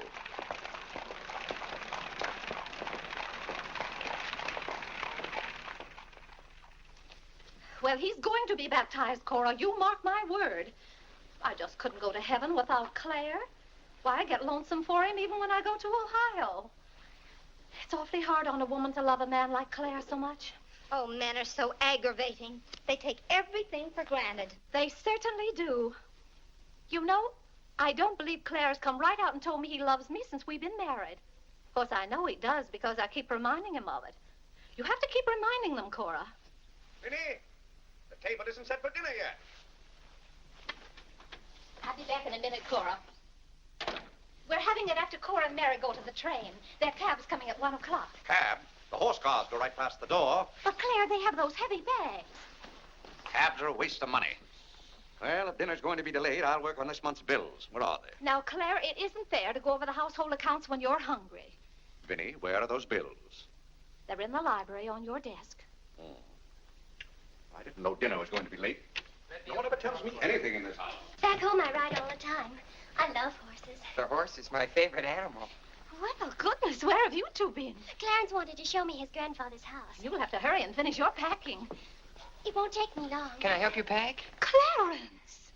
Well, he's going to be baptized, Cora. You mark my word. I just couldn't go to heaven without Claire. Why, I get lonesome for him even when I go to Ohio. It's awfully hard on a woman to love a man like Claire so much. Oh, men are so aggravating. They take everything for granted. They certainly do. You know, I don't believe Claire has come right out and told me he loves me since we've been married. Of course, I know he does because I keep reminding him of it. You have to keep reminding them, Cora. Vinnie, the table isn't set for dinner yet. I'll be back in a minute, Cora. We're having it after Cora and Mary go to the train. Their cab's coming at 1 o'clock. Cab? The horse cars go right past the door. But, Claire, they have those heavy bags. Cabs are a waste of money. Well, if dinner's going to be delayed, I'll work on this month's bills. Where are they? Now, Claire, it isn't fair to go over the household accounts when you're hungry. Vinnie, where are those bills? They're in the library on your desk. Oh. I didn't know dinner was going to be late. No one ever tells me anything in this house. Back home, I ride all the time. I love horses. The horse is my favorite animal. Well, goodness, where have you two been? Clarence wanted to show me his grandfather's house. You'll have to hurry and finish your packing. It won't take me long. Can I help you pack? Clarence!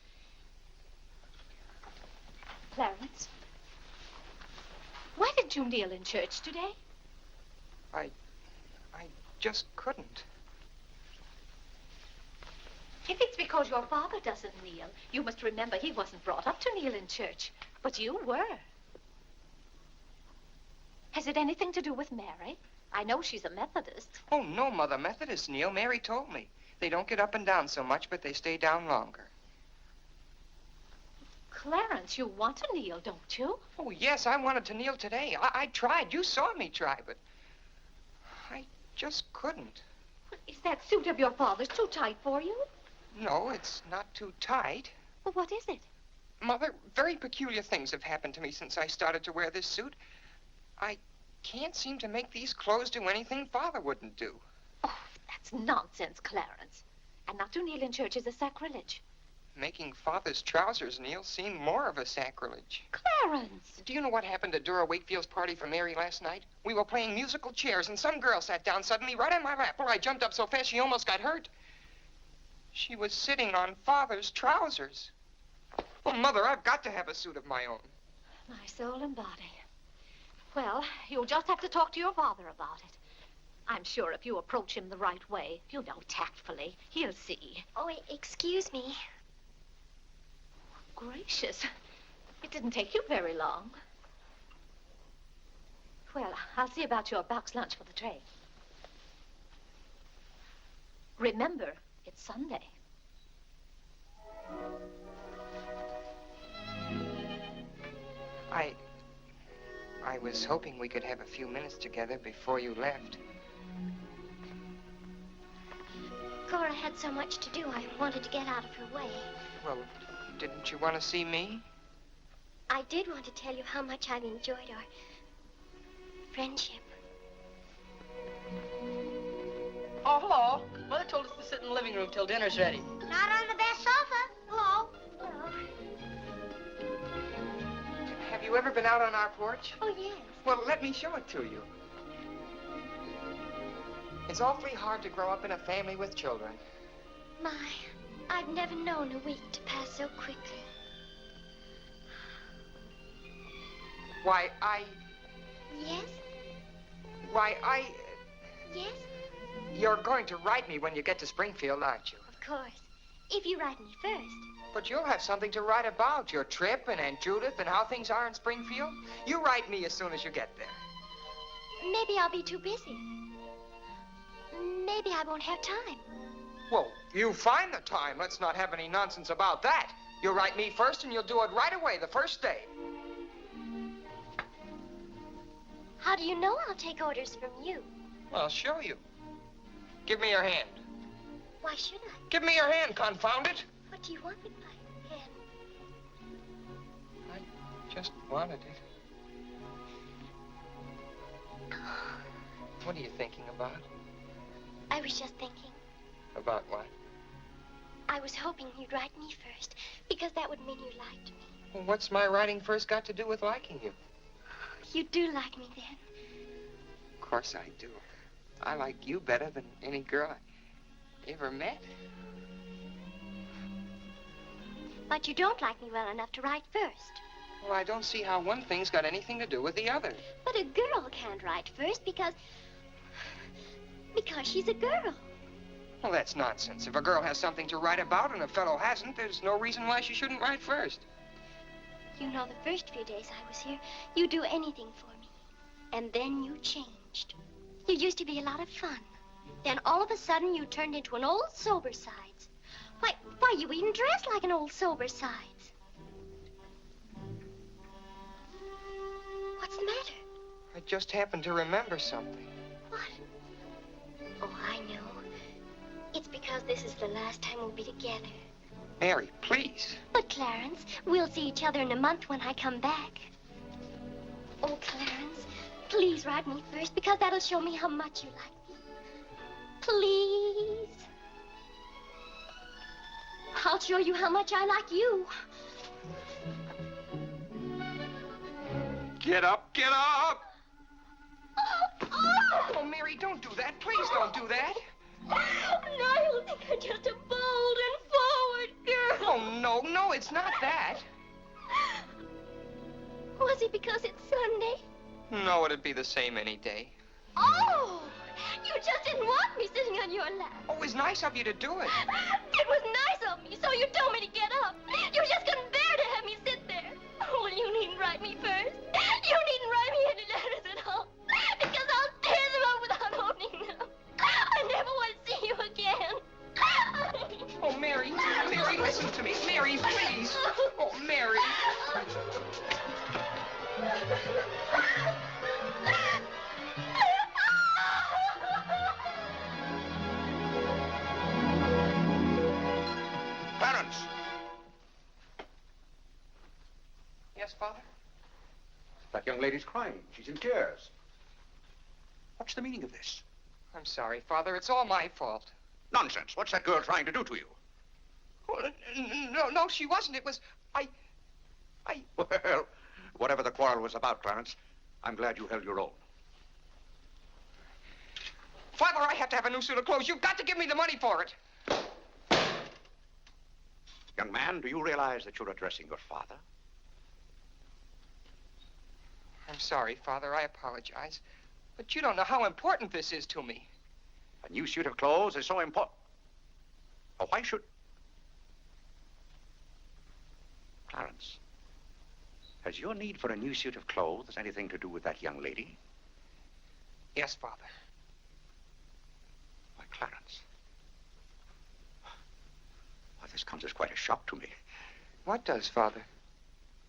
Clarence? Why did you kneel in church today? I just couldn't. If it's because your father doesn't kneel, you must remember he wasn't brought up to kneel in church. But you were. Has it anything to do with Mary? I know she's a Methodist. Oh, no, Mother. Methodists kneel. Mary told me. They don't get up and down so much, but they stay down longer. Clarence, you want to kneel, don't you? Oh, yes, I wanted to kneel today. I tried. You saw me try, but I just couldn't. Is that suit of your father's too tight for you? No, it's not too tight. Well, what is it? Mother, very peculiar things have happened to me since I started to wear this suit. I can't seem to make these clothes do anything Father wouldn't do. Oh, that's nonsense, Clarence. And not to kneel in church is a sacrilege. Making Father's trousers kneel seemed more of a sacrilege. Clarence! Do you know what happened at Dura Wakefield's party for Mary last night? We were playing musical chairs, and some girl sat down suddenly right on my lap. Well, I jumped up so fast she almost got hurt. She was sitting on Father's trousers. Well, Mother, I've got to have a suit of my own. My soul and body. Well, you'll just have to talk to your father about it. I'm sure if you approach him the right way, you know, tactfully, he'll see. Oh, excuse me. Gracious. It didn't take you very long. Well, I'll see about your box lunch for the train. Remember, it's Sunday. I was hoping we could have a few minutes together before you left. Cora had so much to do, I wanted to get out of her way. Well, didn't you want to see me? I did want to tell you how much I've enjoyed our friendship. Oh, hello. Mother told us to sit in the living room till dinner's ready. Not on the best sofa. Hello. Hello. Have you ever been out on our porch? Oh, yes. Well, let me show it to you. It's awfully hard to grow up in a family with children. My, I've never known a week to pass so quickly. Why, Yes? Yes? You're going to write me when you get to Springfield, aren't you? Of course. If you write me first. But you'll have something to write about, your trip and Aunt Judith and how things are in Springfield. You write me as soon as you get there. Maybe I'll be too busy. Maybe I won't have time. Well, you find the time. Let's not have any nonsense about that. You'll write me first, and you'll do it right away, the first day. How do you know I'll take orders from you? Well, I'll show you. Give me your hand. Why should I? Give me your hand, confound it. What do you want with my hand? I just wanted it. What are you thinking about? I was just thinking. About what? I was hoping you'd write me first, because that would mean you liked me. Well, what's my writing first got to do with liking you? You do like me then. Of course I do. I like you better than any girl I ever met. But you don't like me well enough to write first. Well, I don't see how one thing's got anything to do with the other. But a girl can't write first because she's a girl. Well, that's nonsense. If a girl has something to write about and a fellow hasn't, there's no reason why she shouldn't write first. You know, the first few days I was here, you'd do anything for me. And then you changed. You used to be a lot of fun. Then all of a sudden you turned into an old sober sides. Why, you even dress like an old sober sides. What's the matter? I just happened to remember something. What? Oh, I know. It's because this is the last time we'll be together. Mary, please. But, Clarence, we'll see each other in a month when I come back. Oh, Clarence, please write me first, because that'll show me how much you like me. Please. I'll show you how much I like you. Get up, get up! Oh, Mary, don't do that. Please don't do that. Now you'll think I'm just a bold and forward girl. Oh, no, it's not that. Was it because it's Sunday? No, it'd be the same any day. Oh! You just didn't want me sitting on your lap. Oh, it was nice of you to do it. It was nice of me, so you told me to get up. You just couldn't bear to have me sit there. Well, you needn't write me first. You needn't write me any letters at all. Because I'll tear them up without opening them. I never want to see you again. Oh, Mary, listen to me. Mary, please. Oh, Mary. Clarence! Yes, Father? That young lady's crying. She's in tears. What's the meaning of this? I'm sorry, Father. It's all my fault. Nonsense. What's that girl trying to do to you? Oh, no, she wasn't. It was... Well, whatever the quarrel was about, Clarence, I'm glad you held your own. Father, I have to have a new suit of clothes. You've got to give me the money for it. Young man, do you realize that you're addressing your father? I'm sorry, Father. I apologize. But you don't know how important this is to me. A new suit of clothes is so important. Oh, why should... Clarence, has your need for a new suit of clothes anything to do with that young lady? Yes, Father. Why, Clarence. Why, this comes as quite a shock to me. What does, Father?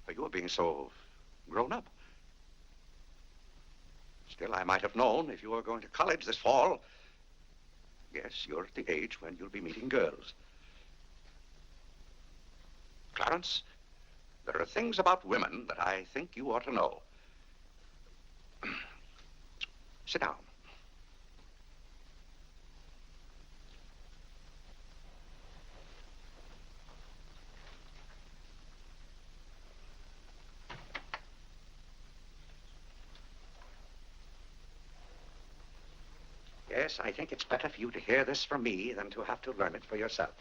Well, you're being so grown up. Still, I might have known if you were going to college this fall. Yes, you're at the age when you'll be meeting girls. Clarence, there are things about women that I think you ought to know. Sit down. Yes, I think it's better for you to hear this from me than to have to learn it for yourself.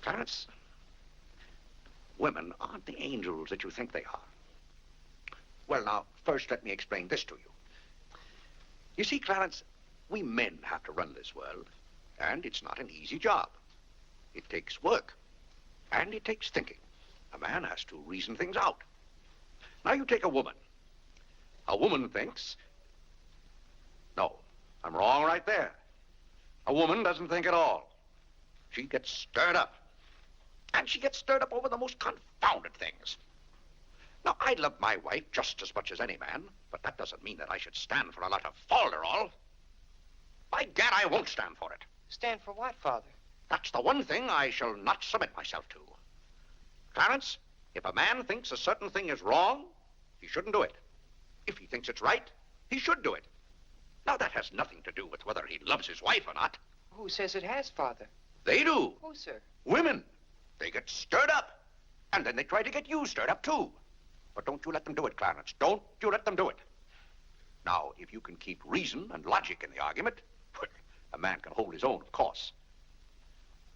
Clarence, women aren't the angels that you think they are. Well, now, first let me explain this to you. You see, Clarence, we men have to run this world, And it's not an easy job. It takes work. And it takes thinking. A man has to reason things out. Now you take a woman. A woman thinks... No, I'm wrong right there. A woman doesn't think at all. She gets stirred up. And she gets stirred up over the most confounded things. Now, I love my wife just as much as any man, but that doesn't mean that I should stand for a lot of falderall. By gad, I won't stand for it. Stand for what, Father? That's the one thing I shall not submit myself to. Clarence, if a man thinks a certain thing is wrong, he shouldn't do it. If he thinks it's right, he should do it. Now, that has nothing to do with whether he loves his wife or not. Who says it has, Father? They do. Who, sir? Women. They get stirred up. And then they try to get you stirred up, too. But don't you let them do it, Clarence. Don't you let them do it. Now, if you can keep reason and logic in the argument, well, a man can hold his own, of course.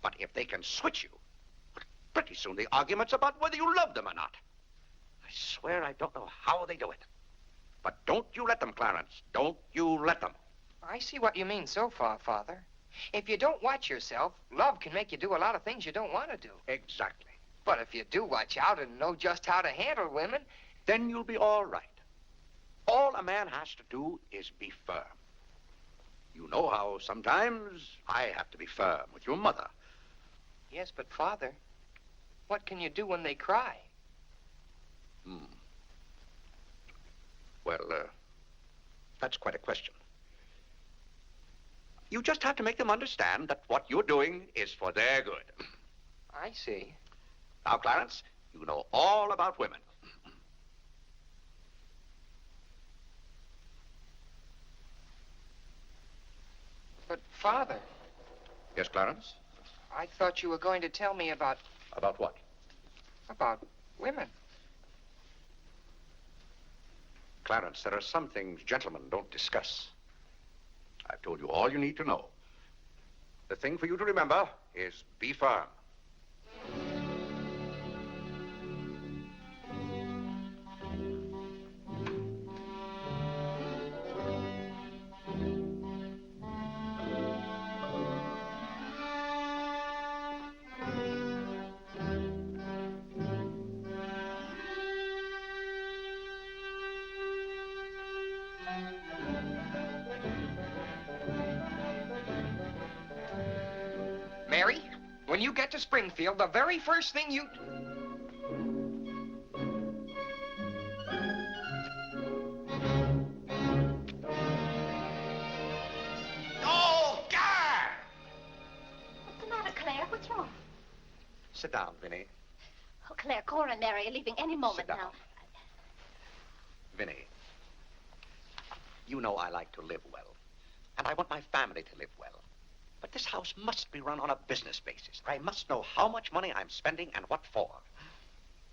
But if they can switch you, pretty soon the argument's about whether you love them or not. I swear I don't know how they do it. But don't you let them, Clarence. Don't you let them. I see what you mean so far, Father. If you don't watch yourself, love can make you do a lot of things you don't want to do. Exactly. But if you do watch out and know just how to handle women, then you'll be all right. All a man has to do is be firm. You know how sometimes I have to be firm with your mother. Yes, but Father, what can you do when they cry? Well, that's quite a question. You just have to make them understand that what you're doing is for their good. I see. Now, Clarence, you know all about women. But, Father... Yes, Clarence? I thought you were going to tell me about... About what? About women. Clarence, there are some things gentlemen don't discuss. I've told you all you need to know. The thing for you to remember is be firm. Mary, when you get to Springfield, the very first thing you... Oh, God! What's the matter, Claire? What's wrong? Sit down, Vinnie. Oh, Claire, Cora and Mary are leaving any moment Sit down. now. Vinnie, you know I like to live well. And I want my family to live well. But this house must be run on a business basis. I must know how much money I'm spending and what for.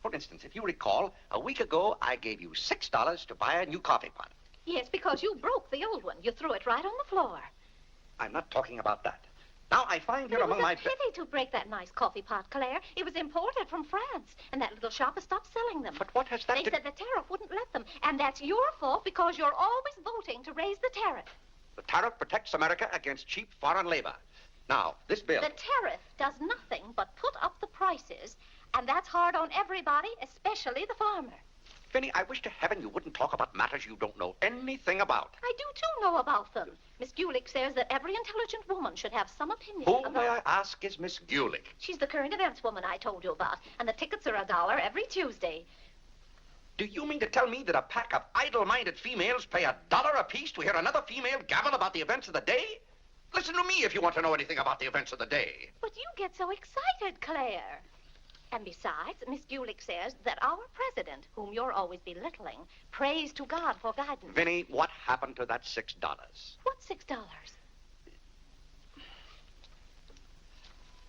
For instance, if you recall, a week ago, I gave you $6 to buy a new coffee pot. Yes, because you broke the old one. You threw it right on the floor. I'm not talking about that. Now, I find here among my... It was a pity to break that nice coffee pot, Claire. It was imported from France, and that little shop has stopped selling them. But what has that They to... said the tariff wouldn't let them, and that's your fault because you're always voting to raise the tariff. The tariff protects America against cheap foreign labor. Now, this bill... The tariff does nothing but put up the prices, and that's hard on everybody, especially the farmer. Vinnie, I wish to heaven you wouldn't talk about matters you don't know anything about. I do, too, know about them. Miss Gulick says that every intelligent woman should have some opinion Who, about... may I ask, is Miss Gulick? She's the current events woman I told you about, and the tickets are $1 every Tuesday. Do you mean to tell me that a pack of idle-minded females pay $1 apiece to hear another female gabble about the events of the day? Listen to me if you want to know anything about the events of the day. But you get so excited, Claire. And besides, Miss Gulick says that our president, whom you're always belittling, prays to God for guidance. Vinnie, what happened to that $6? What $6?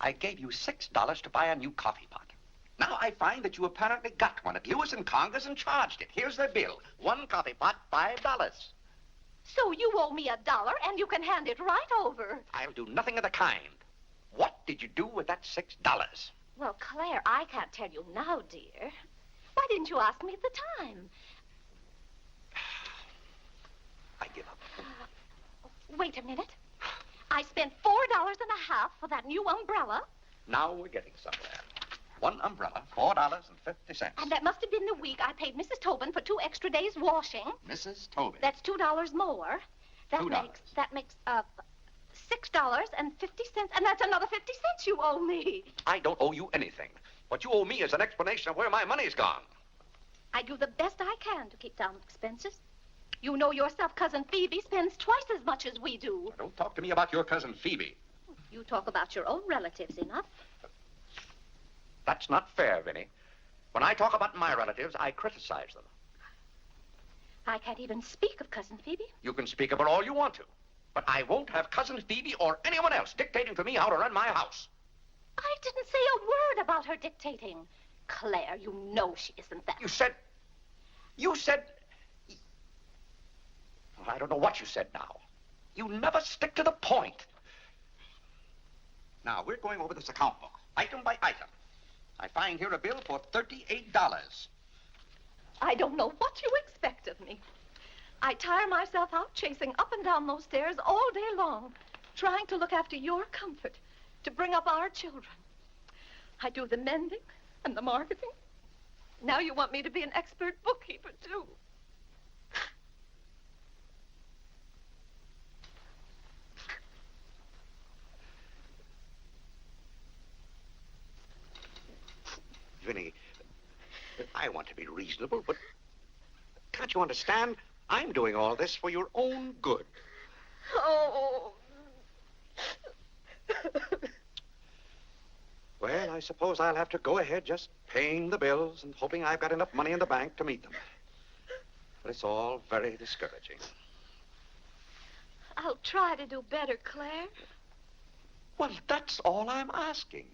I gave you $6 to buy a new coffee pot. Now I find that you apparently got one of you was in Congress and charged it. Here's the bill. One coffee pot, $5. So you owe me $1, and you can hand it right over. I'll do nothing of the kind. What did you do with that $6? Well, Claire, I can't tell you now, dear. Why didn't you ask me at the time? I give up. Wait a minute. I spent $4.50 for that new umbrella. Now we're getting somewhere. One umbrella, $4.50. And that must have been the week I paid Mrs. Tobin for 2 extra days washing. Mrs. Tobin. That's $2 more. $2. That makes $6.50, and that's another 50 cents you owe me. I don't owe you anything. What you owe me is an explanation of where my money's gone. I do the best I can to keep down expenses. You know yourself, Cousin Phoebe spends twice as much as we do. Don't talk to me about your cousin Phoebe. You talk about your own relatives enough. That's not fair, Vinnie. When I talk about my relatives, I criticize them. I can't even speak of Cousin Phoebe. You can speak of her all you want to. But I won't have Cousin Phoebe or anyone else dictating to me how to run my house. I didn't say a word about her dictating. Claire, you know she isn't that. You said... I don't know what you said now. You never stick to the point. Now, we're going over this account book, item by item. I find here a bill for $38. I don't know what you expect of me. I tire myself out chasing up and down those stairs all day long, trying to look after your comfort, to bring up our children. I do the mending and the marketing. Now you want me to be an expert bookkeeper, too. Vinnie, I want to be reasonable, but can't you understand? I'm doing all this for your own good. Oh. Well, I suppose I'll have to go ahead just paying the bills and hoping I've got enough money in the bank to meet them. But it's all very discouraging. I'll try to do better, Claire. Well, that's all I'm asking.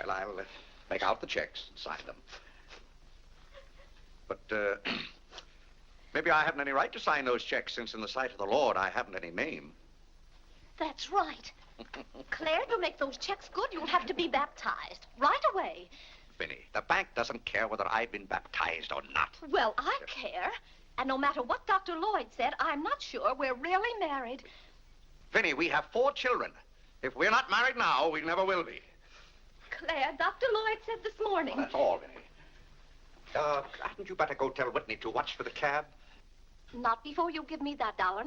Well, I'll make out the checks and sign them. But maybe I haven't any right to sign those checks since in the sight of the Lord I haven't any name. That's right. Claire, to make those checks good, you'll have to be baptized right away. Vinnie, the bank doesn't care whether I've been baptized or not. Well, I care. And no matter what Dr. Lloyd said, I'm not sure we're really married. Vinnie, we have 4 children. If we're not married now, we never will be. Claire, Dr. Lloyd said this morning. Well, that's all, Vinnie. Hadn't you better go tell Whitney to watch for the cab? Not before you give me that $1.50.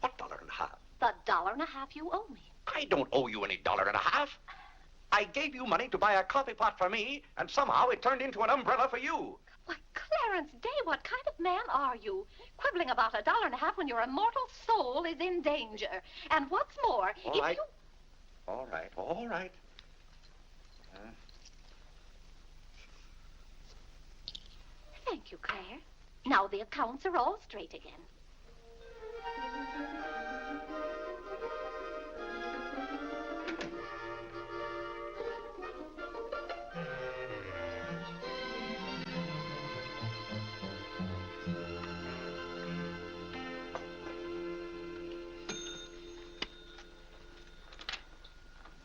What $1.50? The $1.50 you owe me. I don't owe you any $1.50. I gave you money to buy a coffee pot for me, and somehow it turned into an umbrella for you. Why, Clarence Day, what kind of man are you? Quibbling about $1.50 when your immortal soul is in danger. And what's more, All right. All right. Thank you, Claire. Now the accounts are all straight again.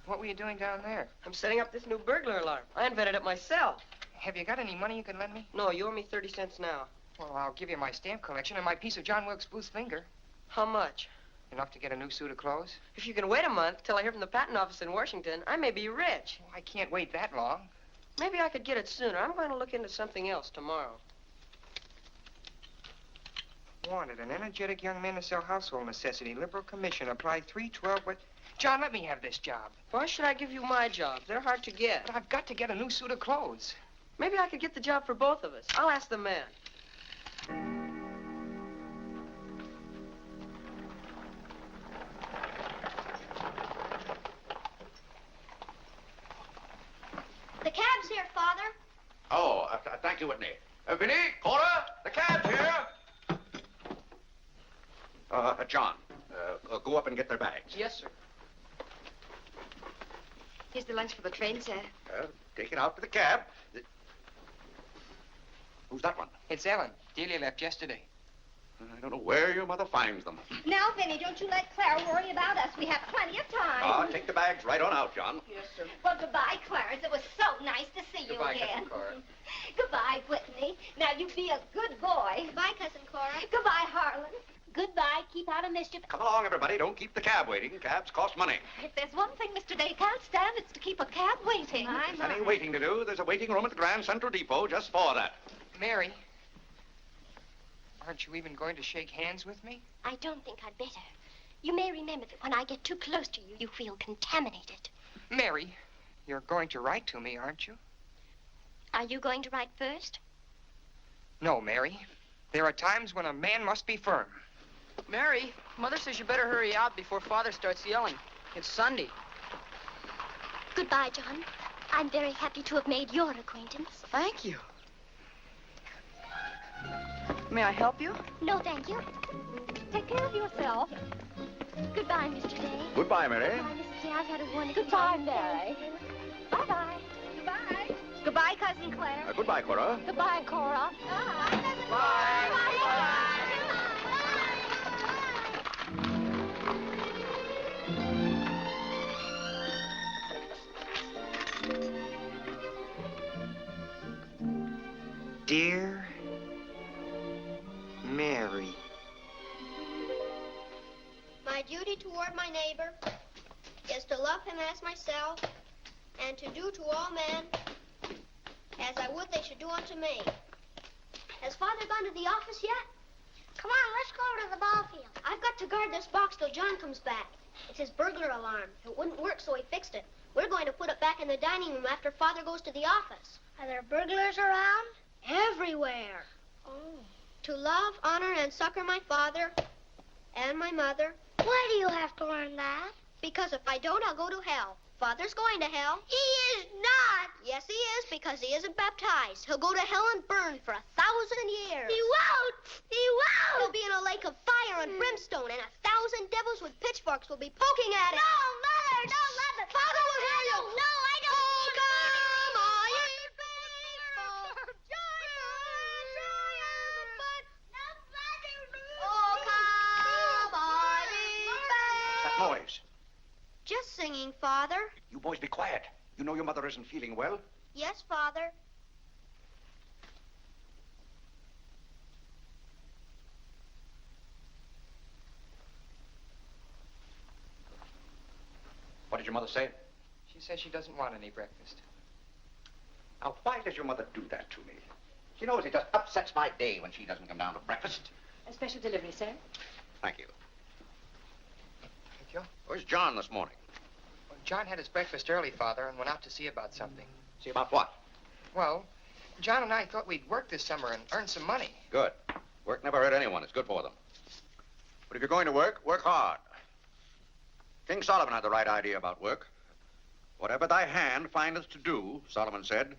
What were you doing down there? I'm setting up this new burglar alarm. I invented it myself. Have you got any money you can lend me? No, you owe me 30 cents now. Well, I'll give you my stamp collection and my piece of John Wilkes Booth's finger. How much? Enough to get a new suit of clothes? If you can wait a month till I hear from the patent office in Washington, I may be rich. Well, I can't wait that long. Maybe I could get it sooner. I'm going to look into something else tomorrow. Wanted, an energetic young man to sell household necessity. Liberal commission. Apply 312 with... John, let me have this job. Why should I give you my job? They're hard to get. But I've got to get a new suit of clothes. Maybe I could get the job for both of us. I'll ask the man. The cab's here, Father. Oh, thank you, Whitney. Vinnie, Cora, the cab's here. John, go up and get their bags. Yes, sir. Here's the lunch for the train, sir. Take it out to the cab. Who's that one? It's Ellen. Delia left yesterday. I don't know where your mother finds them. Now, Vinnie, don't you let Clara worry about us. We have plenty of time. Take the bags right on out, John. Yes, sir. Well, goodbye, Clarence. It was so nice to see you Goodbye, again. Cousin Cora. Goodbye, Whitney. Now, you be a good boy. Bye, Cousin Cora. Goodbye, Harlan. Goodbye. Keep out of mischief. Come along, everybody. Don't keep the cab waiting. Cabs cost money. If there's one thing Mr. Day can't stand, it's to keep a cab waiting. Any waiting to do, there's a waiting room at the Grand Central Depot just for that. Mary, aren't you even going to shake hands with me? I don't think I'd better. You may remember that when I get too close to you, you feel contaminated. Mary, you're going to write to me, aren't you? Are you going to write first? No, Mary. There are times when a man must be firm. Mary, Mother says you better hurry out before Father starts yelling. It's Sunday. Goodbye, John. I'm very happy to have made your acquaintance. Thank you. May I help you? No, thank you. Take care of yourself. Goodbye, Mr. Day. Goodbye, Mary. Goodbye, Mrs. Day. I've had a wonderful Goodbye, time. Mary. Bye-bye. Goodbye. Goodbye, Cousin Claire. Goodbye, Cora. Goodbye, Cora. Dear Mary. My duty toward my neighbor is to love him as myself and to do to all men as I would they should do unto me. Has Father gone to the office yet? Come on, let's go over to the ball field. I've got to guard this box till John comes back. It's his burglar alarm. It wouldn't work, so he fixed it. We're going to put it back in the dining room after Father goes to the office. Are there burglars around? Everywhere. Oh. To love, honor, and succor my father and my mother. Why do you have to learn that? Because if I don't, I'll go to hell. Father's going to hell. He is not. Yes, he is, because he isn't baptized. He'll go to hell and burn for 1,000 years. He won't. He won't. He'll be in a lake of fire and brimstone, and 1,000 devils with pitchforks will be poking at him. No, Mother, don't let me. Father will hear you. No, I don't. Oh, come on, you faithful. Oh, come on, That noise. Just singing, Father. You boys be quiet. You know your mother isn't feeling well. Yes, Father. What did your mother say? She says she doesn't want any breakfast. Now, why does your mother do that to me? She knows it just upsets my day when she doesn't come down to breakfast. A special delivery, sir. Thank you. Thank you. Where's John this morning? Well, John had his breakfast early, Father, and went out to see about something. See about what? Well, John and I thought we'd work this summer and earn some money. Good. Work never hurt anyone. It's good for them. But if you're going to work, work hard. King Solomon had the right idea about work. Whatever thy hand findeth to do, Solomon said,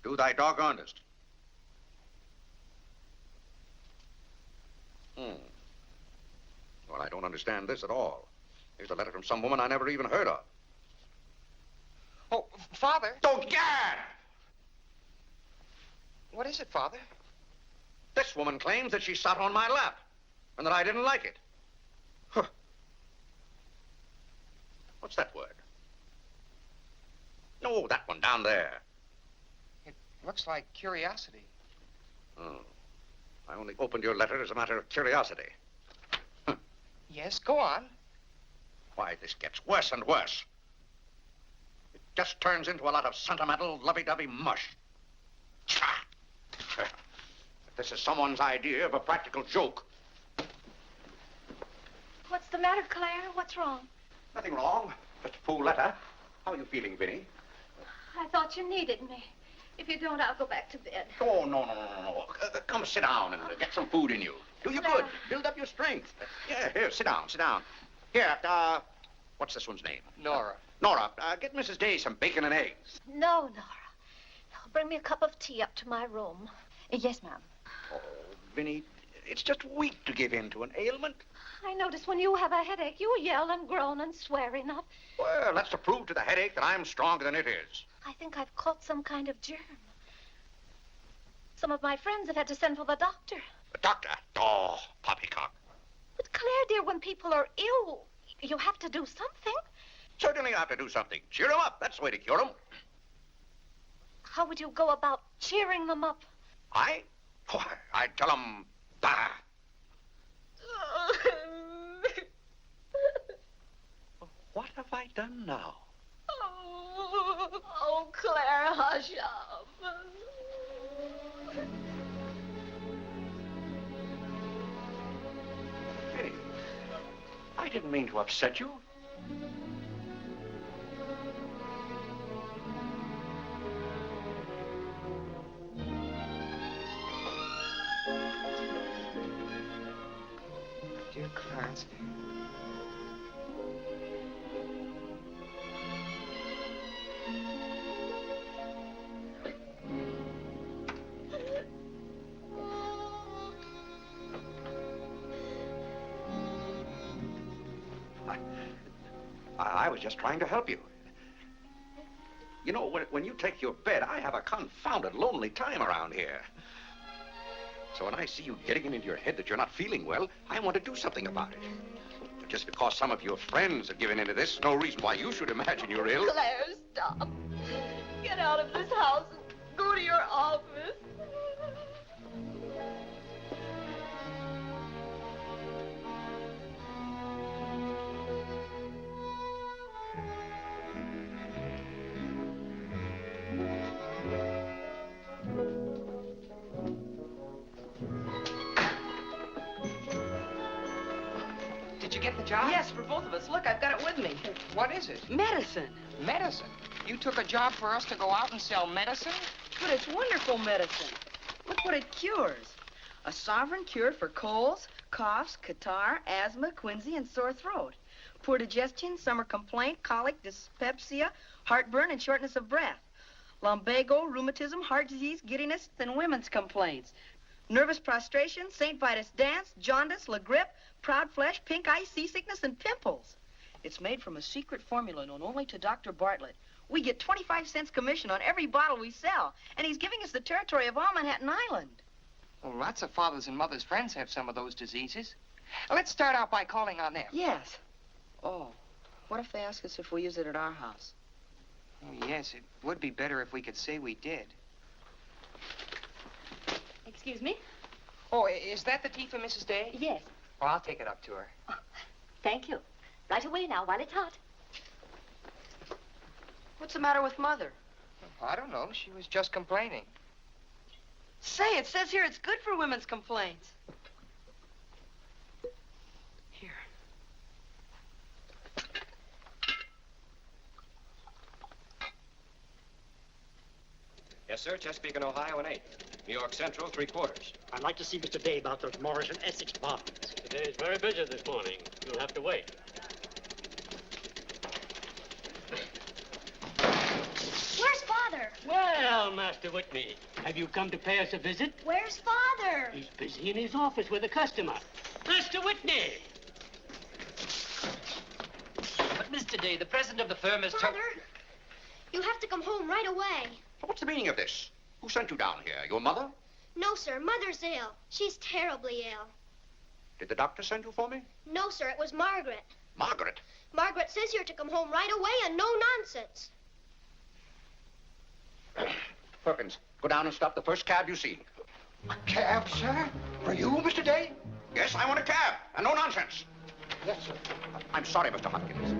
do thy doggonedest. Well, I don't understand this at all. Here's a letter from some woman I never even heard of. Oh, Father. Don't gad! What is it, Father? This woman claims that she sat on my lap and that I didn't like it. Huh. What's that word? No, that one down there. It looks like curiosity. Oh. I only opened your letter as a matter of curiosity. Yes, go on. Why, this gets worse and worse. It just turns into a lot of sentimental, lovey-dovey mush. Tchah! If this is someone's idea of a practical joke. What's the matter, Claire? What's wrong? Nothing wrong. Just a fool letter. How are you feeling, Vinnie? I thought you needed me. If you don't, I'll go back to bed. Oh, no. Come sit down and get some food in you. Do you good. Build up your strength. Yeah, here, sit down. Here, what's this one's name? Nora. Nora, get Mrs. Day some bacon and eggs. No, Nora. Bring me a cup of tea up to my room. Yes, ma'am. Oh, Vinnie, it's just weak to give in to an ailment. I notice when you have a headache, you yell and groan and swear enough. Well, that's to prove to the headache that I'm stronger than it is. I think I've caught some kind of germ. Some of my friends have had to send for the doctor. The doctor? Oh, poppycock. But Claire, dear, when people are ill, you have to do something. Certainly I have to do something. Cheer them up. That's the way to cure them. How would you go about cheering them up? Why, I'd tell them, bah. What have I done now? Oh, Claire, hush up. Vinnie, I didn't mean to upset you. Dear Clarence. I was just trying to help you. You know, when you take your bed, I have a confounded lonely time around here. So when I see you getting it into your head that you're not feeling well, I want to do something about it. But just because some of your friends are giving into this, no reason why you should imagine you're ill. Claire, stop. Get out of this house and go to your office. Did you get the job? Yes, for both of us. Look, I've got it with me. What is it? Medicine. Medicine? You took a job for us to go out and sell medicine? But it's wonderful medicine. Look what it cures. A sovereign cure for colds, coughs, catarrh, asthma, quinsy, and sore throat. Poor digestion, summer complaint, colic, dyspepsia, heartburn, and shortness of breath. Lumbago, rheumatism, heart disease, giddiness, and women's complaints. Nervous prostration, St. Vitus dance, jaundice, la grippe, proud flesh, pink eye, seasickness, and pimples. It's made from a secret formula known only to Dr. Bartlett. We get 25 cents commission on every bottle we sell, and he's giving us the territory of all Manhattan Island. Well, lots of fathers and mothers' friends have some of those diseases. Let's start out by calling on them. Yes. Oh, what if they ask us if we use it at our house? Oh, yes, it would be better if we could say we did. Excuse me? Oh, is that the tea for Mrs. Day? Yes. Well, I'll take it up to her. Oh, thank you. Right away now, while it's hot. What's the matter with Mother? I don't know. She was just complaining. Say, it says here it's good for women's complaints. Here. Yes, sir. Chesapeake and Ohio, an 8. New York Central, 3/4. I'd like to see Mr. Day about those Morris and Essex bonds. Today's very busy this morning. You'll have to wait. Where's Father? Well, Master Whitney, have you come to pay us a visit? Where's Father? He's busy in his office with a customer. Master Whitney! But, Mr. Day, the president of the firm is... Father, you have to come home right away. What's the meaning of this? Who sent you down here? Your mother? No, sir. Mother's ill. She's terribly ill. Did the doctor send you for me? No, sir. It was Margaret. Margaret? Margaret says you're to come home right away and no nonsense. Perkins, go down and stop the first cab you see. A cab, sir? For you, Mr. Day? Yes, I want a cab, and no nonsense. Yes, sir. I'm sorry, Mr. Hopkins.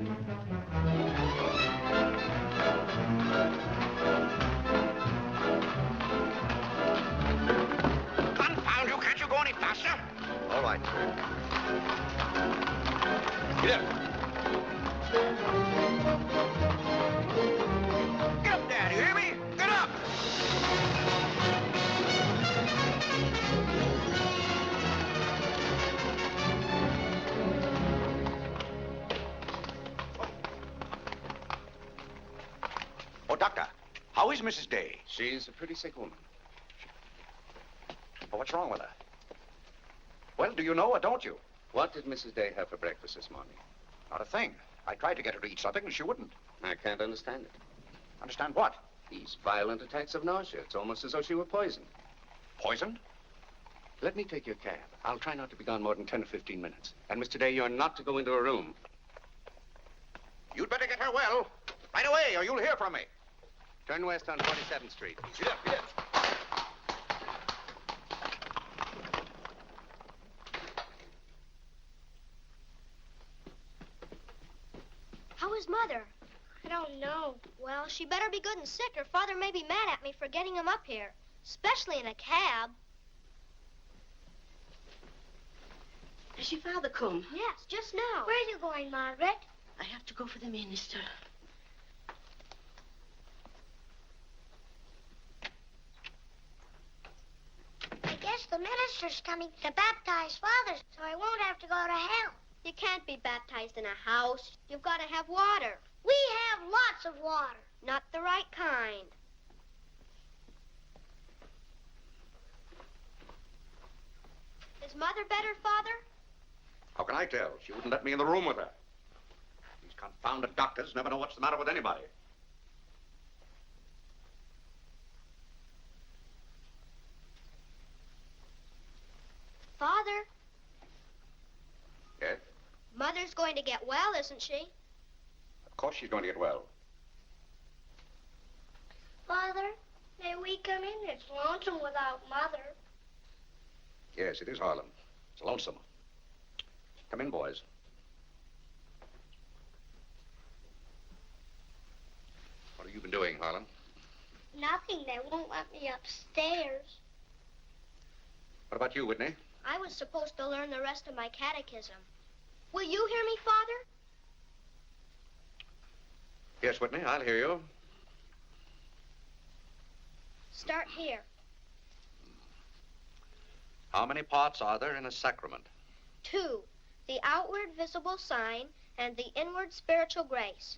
Confound you, can't you go any faster? All right. Get up. Get up there, do you hear me? Get up! Oh, Doctor, how is Mrs. Day? She's a pretty sick woman. Oh, what's wrong with her? Well, do you know or don't you? What did Mrs. Day have for breakfast this morning? Not a thing. I tried to get her to eat something, and she wouldn't. I can't understand it. Understand what? These violent attacks of nausea. It's almost as though she were poisoned. Poisoned? Let me take your cab. I'll try not to be gone more than 10 or 15 minutes. And, Mr. Day, you're not to go into a room. You'd better get her well. Right away, or you'll hear from me. Turn west on 47th Street. Get up, get up. How is Mother? I don't know. Well, she better be good and sick, or Father may be mad at me for getting him up here, especially in a cab. Has your father come? Yes, just now. Where are you going, Margaret? I have to go for the minister. I guess the minister's coming to baptize Father, so I won't have to go to hell. You can't be baptized in a house. You've got to have water. We have lots of water. Not the right kind. Is Mother better, Father? How can I tell? She wouldn't let me in the room with her. These confounded doctors never know what's the matter with anybody. Father, Yes? Mother's going to get well, isn't she? Of course she's going to get well. Father, may we come in? It's lonesome without Mother. Yes, it is, Harlan. It's lonesome. Come in, boys. What have you been doing, Harlan? Nothing. They won't let me upstairs. What about you, Whitney? I was supposed to learn the rest of my catechism. Will you hear me, Father? Yes, Whitney, I'll hear you. Start here. How many parts are there in a sacrament? 2, the outward visible sign and the inward spiritual grace.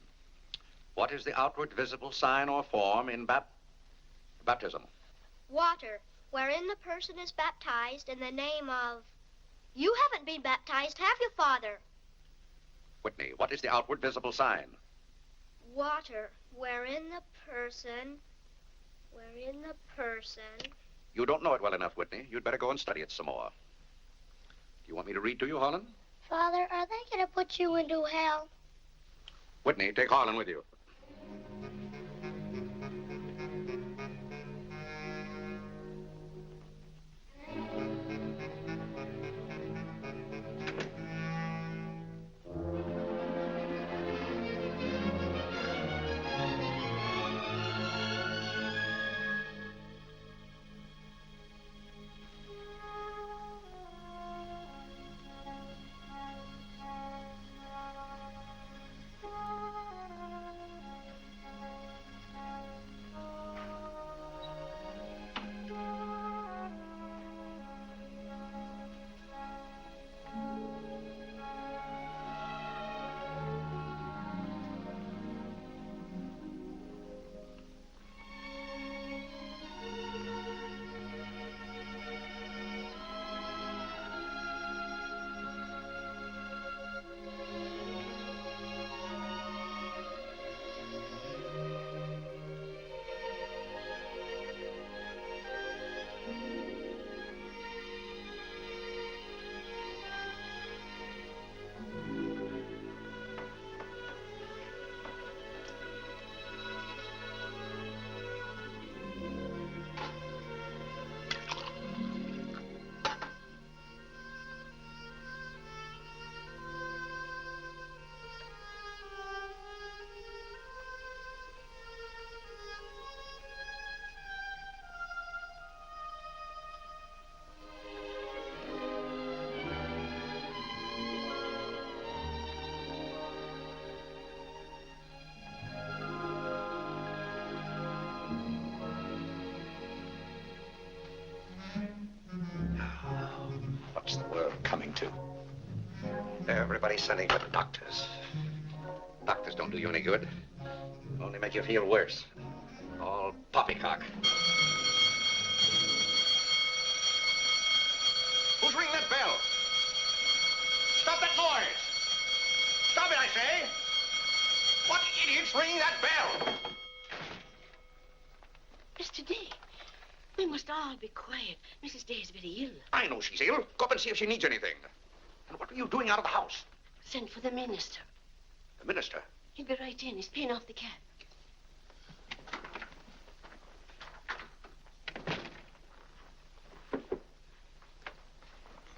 What is the outward visible sign or form in baptism? Water, wherein the person is baptized in the name of... You haven't been baptized, have you, Father? Whitney, what is the outward visible sign? Water, wherein the person... You don't know it well enough, Whitney. You'd better go and study it some more. Do you want me to read to you, Harlan? Father, are they going to put you into hell? Whitney, take Harlan with you. What's the world coming to? Everybody's sending for the doctors. Doctors don't do you any good. Only make you feel worse. All poppycock. Who's ringing that bell? Stop that noise! Stop it, I say! What idiot's ringing that bell? Mr. Day, we must all be quiet. Mrs. Day is very ill. I know she's ill. Go up and see if she needs anything. And what are you doing out of the house? Send for the minister. The minister? He'll be right in. He's paying off the cab.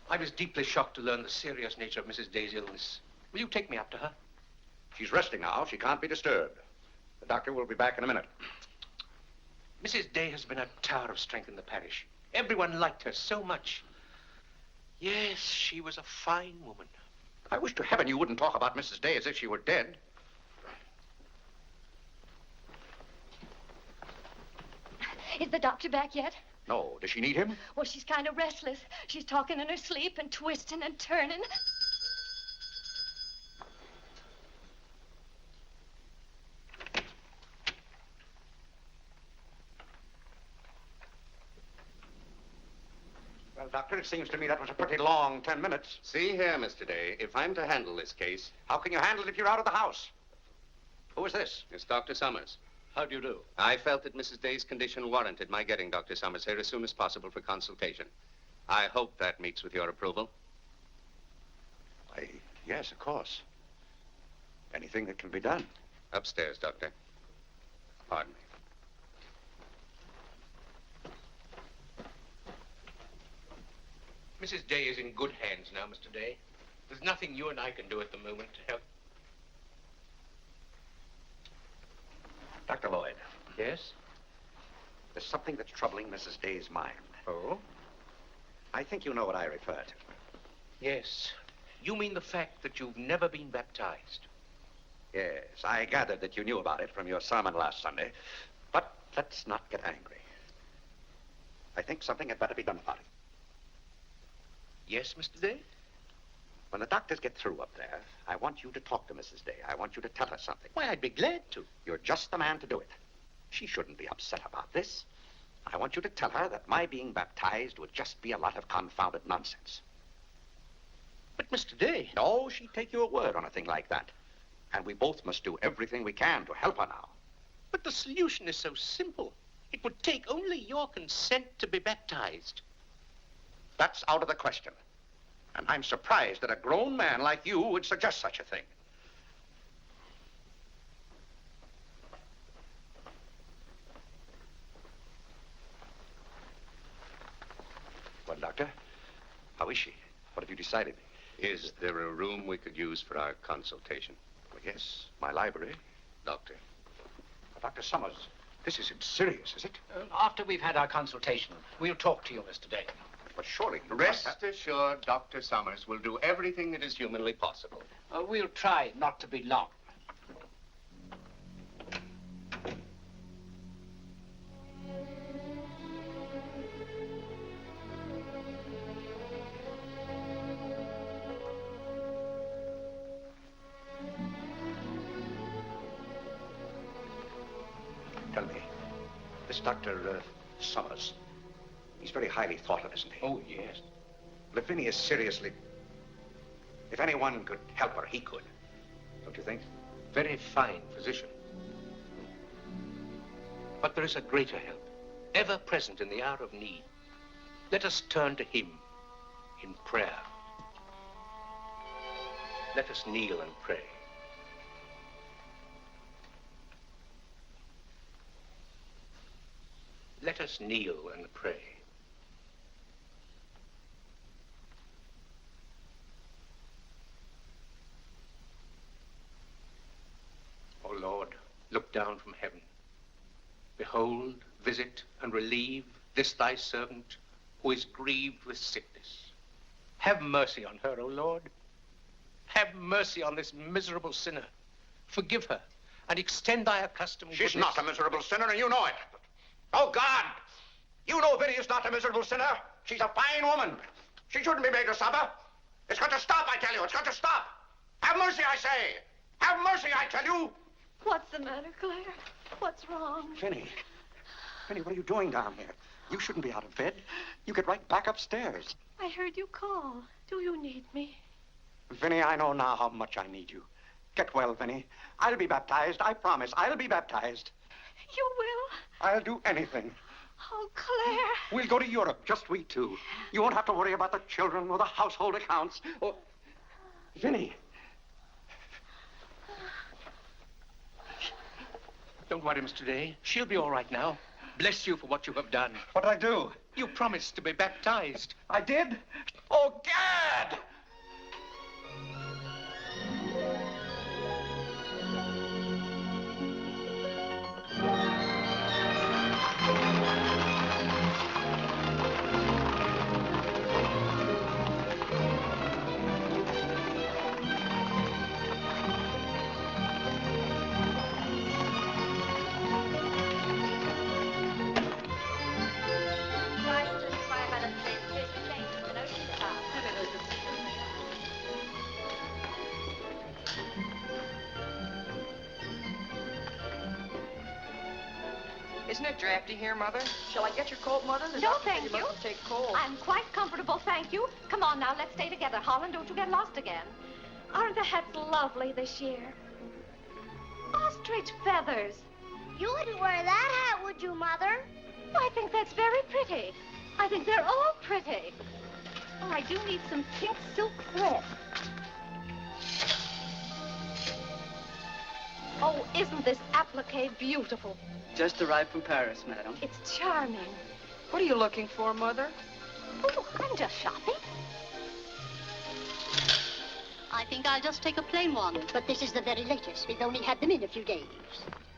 I was deeply shocked to learn the serious nature of Mrs. Day's illness. Will you take me up to her? She's resting now. She can't be disturbed. The doctor will be back in a minute. Mrs. Day has been a tower of strength in the parish. Everyone liked her so much. Yes, she was a fine woman. I wish to heaven you wouldn't talk about Mrs. Day as if she were dead. Is the doctor back yet? No. Does she need him? Well, she's kind of restless. She's talking in her sleep and twisting and turning. Well, Doctor, it seems to me that was a pretty long 10 minutes. See here, Mr. Day, if I'm to handle this case... How can you handle it if you're out of the house? Who is this? It's Dr. Summers. How do you do? I felt that Mrs. Day's condition warranted my getting Dr. Summers here as soon as possible for consultation. I hope that meets with your approval. Why, yes, of course. Anything that can be done. Upstairs, Doctor. Pardon me. Mrs. Day is in good hands now, Mr. Day. There's nothing you and I can do at the moment to help. Dr. Lloyd. Yes? There's something that's troubling Mrs. Day's mind. Oh? I think you know what I refer to. Yes. You mean the fact that you've never been baptized? Yes, I gathered that you knew about it from your sermon last Sunday. But let's not get angry. I think something had better be done about it. Yes, Mr. Day? When the doctors get through up there, I want you to talk to Mrs. Day. I want you to tell her something. Why, I'd be glad to. You're just the man to do it. She shouldn't be upset about this. I want you to tell her that my being baptized would just be a lot of confounded nonsense. But, Mr. Day... No, she'd take your word on a thing like that. And we both must do everything we can to help her now. But the solution is so simple. It would take only your consent to be baptized. That's out of the question. And I'm surprised that a grown man like you would suggest such a thing. Well, Doctor, how is she? What have you decided? Is there a room we could use for our consultation? Well, yes, my library. Doctor. Dr. Summers, this isn't serious, is it? After we've had our consultation, we'll talk to you, Mr. Day. But surely... Rest assured, Dr. Summers will do everything that is humanly possible. We'll try not to be long. Tell me, this Dr. Summers, he's very highly thought of, isn't he? Oh, yes. Well, if Vinnie is seriously... If anyone could help her, he could. Don't you think? Very fine physician. But there is a greater help, ever present in the hour of need. Let us turn to him in prayer. Let us kneel and pray. Let us kneel and pray. O Lord, look down from heaven. Behold, visit, and relieve this thy servant who is grieved with sickness. Have mercy on her, O Lord. Have mercy on this miserable sinner. Forgive her, and extend thy accustomed goodness. She's not a miserable sinner, and you know it. Oh, God! You know Vinnie is not a miserable sinner. She's a fine woman. She shouldn't be made to suffer. It's got to stop, I tell you. It's got to stop. Have mercy, I say. Have mercy, I tell you. What's the matter, Claire? What's wrong? Vinnie. Vinnie, what are you doing down here? You shouldn't be out of bed. You get right back upstairs. I heard you call. Do you need me? Vinnie, I know now how much I need you. Get well, Vinnie. I'll be baptized. I promise. I'll be baptized. You will? I'll do anything. Oh, Claire. We'll go to Europe, just we two. You won't have to worry about the children or the household accounts. Or... Vinnie. Don't worry, Mr. Day. She'll be all right now. Bless you for what you have done. What'd I do? You promised to be baptized. I did? Oh, Gad! Isn't it drafty here, Mother? Shall I get your coat, Mother? The No, doctor said thank you you. mustn't take cold. I'm quite comfortable, thank you. Come on now, let's stay together. Holland, don't you get lost again. Aren't the hats lovely this year? Ostrich feathers. You wouldn't wear that hat, would you, Mother? I think that's very pretty. I think they're all pretty. Oh, I do need some pink silk thread. Oh, isn't this applique beautiful? Just arrived from Paris, madam. It's charming. What are you looking for, Mother? Oh, I'm just shopping. I think I'll just take a plain one. But this is the very latest. We've only had them in a few days.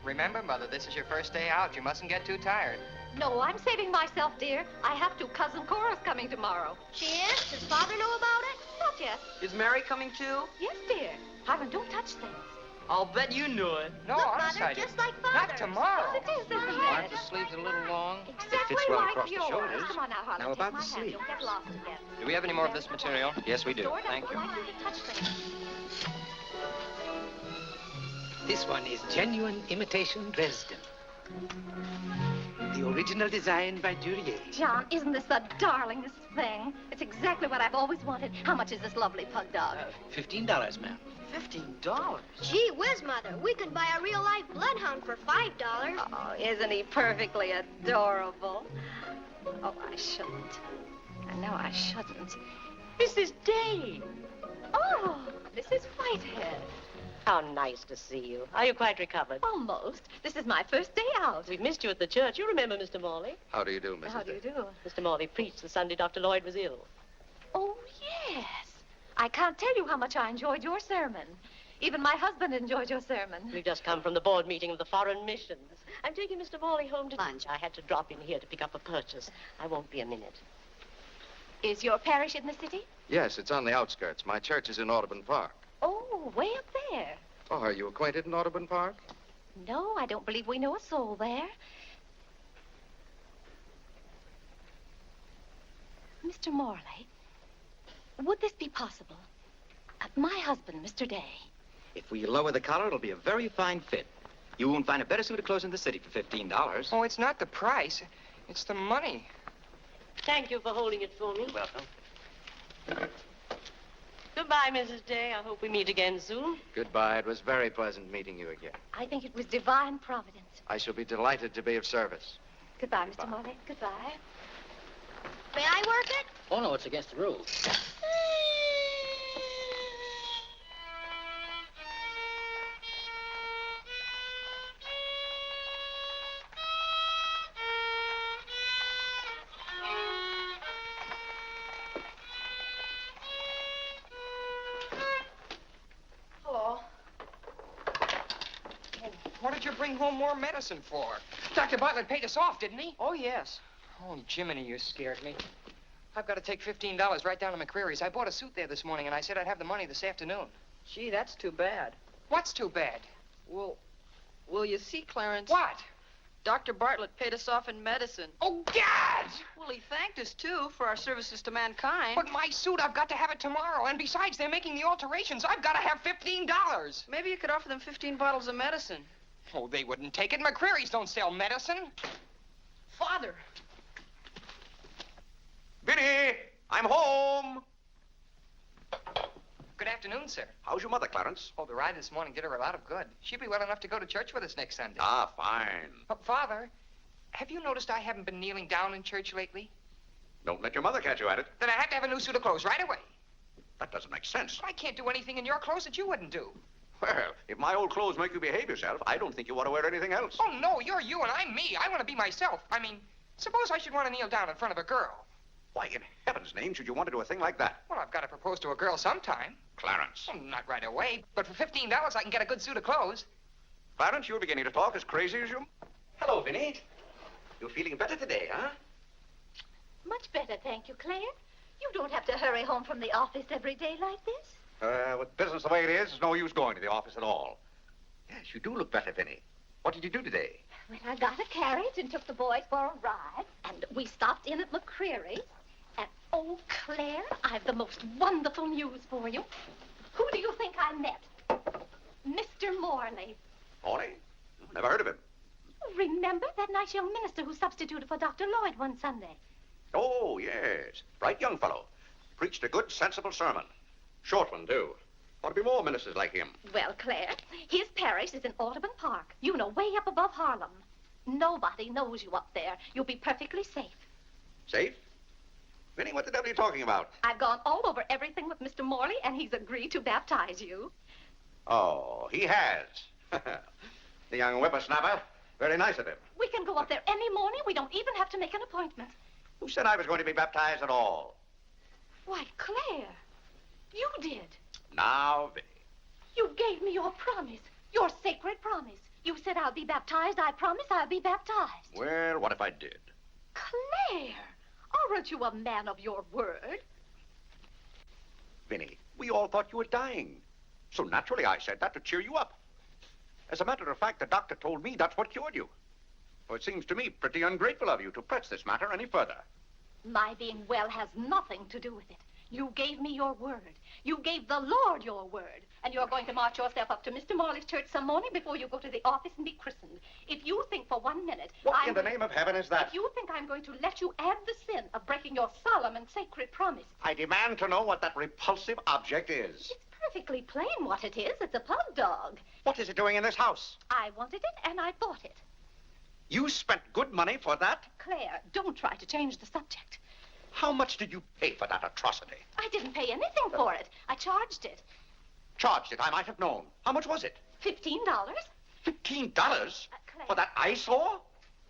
Remember, Mother, this is your first day out. You mustn't get too tired. No, I'm saving myself, dear. I have to. Cousin Cora's coming tomorrow. She is? Does Father know about it? Not yet. Is Mary coming too? Yes, dear. Harlan, don't touch things. I'll bet you knew it. No, Look, honest, Mother, I just didn't. like Father's. Not tomorrow. Yes, it is, isn't Aren't it? the sleeves a little long? Exactly Fits well like across the yours. shoulders. Come on now, Harlan. Now take about my the hand. sleeves. Don't get lost again. Do we have any more of this material? Yes, we do. Store it up. Thank you. I'd like you to touch things. This one is genuine imitation Dresden. The original design by Duryea. John, isn't this the darlingest thing? It's exactly what I've always wanted. How much is this lovely pug dog? $15, ma'am. $15? Gee whiz, Mother. We could buy a real-life bloodhound for $5. Oh, isn't he perfectly adorable? Oh, I shouldn't. I know I shouldn't. Mrs. Day. Oh, Mrs. Whitehead. How nice to see you. Are you quite recovered? Almost. This is my first day out. We've missed you at the church. You remember Mr. Morley? How do you do, Mrs. How do you Day? do? Mr. Morley preached the Sunday Dr. Lloyd was ill. Oh, yes. I can't tell you how much I enjoyed your sermon. Even my husband enjoyed your sermon. We've just come from the board meeting of the foreign missions. I'm taking Mr. Morley home to lunch. I had to drop in here to pick up a purchase. I won't be a minute. Is your parish in the city? Yes, it's on the outskirts. My church is in Audubon Park. Oh, way up there. Oh, are you acquainted in Audubon Park? No, I don't believe we know a soul there. Mr. Morley, would this be possible? My husband, Mr. Day. If we lower the collar, it'll be a very fine fit. You won't find a better suit of clothes in the city for $15. Oh, it's not the price. It's the money. Thank you for holding it for me. Welcome. Goodbye, Mrs. Day. I hope we meet again soon. Goodbye. It was very pleasant meeting you again. I think it was divine providence. I shall be delighted to be of service. Goodbye, Mr. Morley. Goodbye. May I work it? Oh, no, it's against the rules. Hello. What did you bring home more medicine for? Dr. Bartlett paid us off, didn't he? Oh, yes. Oh, Jiminy, you scared me. I've got to take $15 right down to McCreary's. I bought a suit there this morning, and I said I'd have the money this afternoon. Gee, that's too bad. What's too bad? Well, you see, Clarence... What? Dr. Bartlett paid us off in medicine. Oh, God! Well, he thanked us, too, for our services to mankind. But my suit, I've got to have it tomorrow. And besides, they're making the alterations. I've got to have $15. Maybe you could offer them 15 bottles of medicine. Oh, they wouldn't take it. McCreary's don't sell medicine. Father! Vinnie, I'm home. Good afternoon, sir. How's your mother, Clarence? Oh, the ride this morning did her a lot of good. She'll be well enough to go to church with us next Sunday. Ah, fine. But, Father, have you noticed I haven't been kneeling down in church lately? Don't let your mother catch you at it. Then I have to have a new suit of clothes right away. That doesn't make sense. But I can't do anything in your clothes that you wouldn't do. Well, if my old clothes make you behave yourself, I don't think you ought to wear anything else. Oh, no, you're you and I'm me. I want to be myself. I mean, suppose I should want to kneel down in front of a girl. Why, in heaven's name, should you want to do a thing like that? Well, I've got to propose to a girl sometime. Clarence. Well, not right away, but for $15 I can get a good suit of clothes. Clarence, you're beginning to talk as crazy as you... Hello, Vinnie. You're feeling better today, huh? Much better, thank you, Claire. You don't have to hurry home from the office every day like this. With business the way it is, there's no use going to the office at all. Yes, you do look better, Vinnie. What did you do today? Well, I got a carriage and took the boys for a ride, and we stopped in at McCreary's. And, oh, Claire, I've the most wonderful news for you. Who do you think I met? Mr. Morley. Morley? Never heard of him. Remember that night nice young minister who substituted for Dr. Lloyd one Sunday. Oh, yes. Bright young fellow. Preached a good, sensible sermon. Short one, too. Ought to be more ministers like him. Well, Claire, his parish is in Audubon Park. You know, way up above Harlem. Nobody knows you up there. You'll be perfectly safe. Safe? Vinnie, what the devil are you talking about? I've gone all over everything with Mr. Morley, and he's agreed to baptize you. Oh, he has. The young whippersnapper. Very nice of him. We can go up there any morning. We don't even have to make an appointment. Who said I was going to be baptized at all? Why, Claire, you did. Now, Vinnie. You gave me your promise, your sacred promise. You said I'll be baptized. I promise I'll be baptized. Well, what if I did? Claire, aren't you a man of your word? Vinnie, we all thought you were dying. So naturally I said that to cheer you up. As a matter of fact, the doctor told me that's what cured you. Well, it seems to me pretty ungrateful of you to press this matter any further. My being well has nothing to do with it. You gave me your word. You gave the Lord your word. And you're going to march yourself up to Mr. Morley's church some morning before you go to the office and be christened. If you think for 1 minute... What in the name of heaven is that? If you think I'm going to let you add the sin of breaking your solemn and sacred promise... I demand to know what that repulsive object is. It's perfectly plain what it is. It's a pug dog. What is it doing in this house? I wanted it and I bought it. You spent good money for that? Claire, don't try to change the subject. How much did you pay for that atrocity? I didn't pay anything for it. I charged it. Charged it, I might have known. How much was it? $15. $15? Claire, For that eyesore?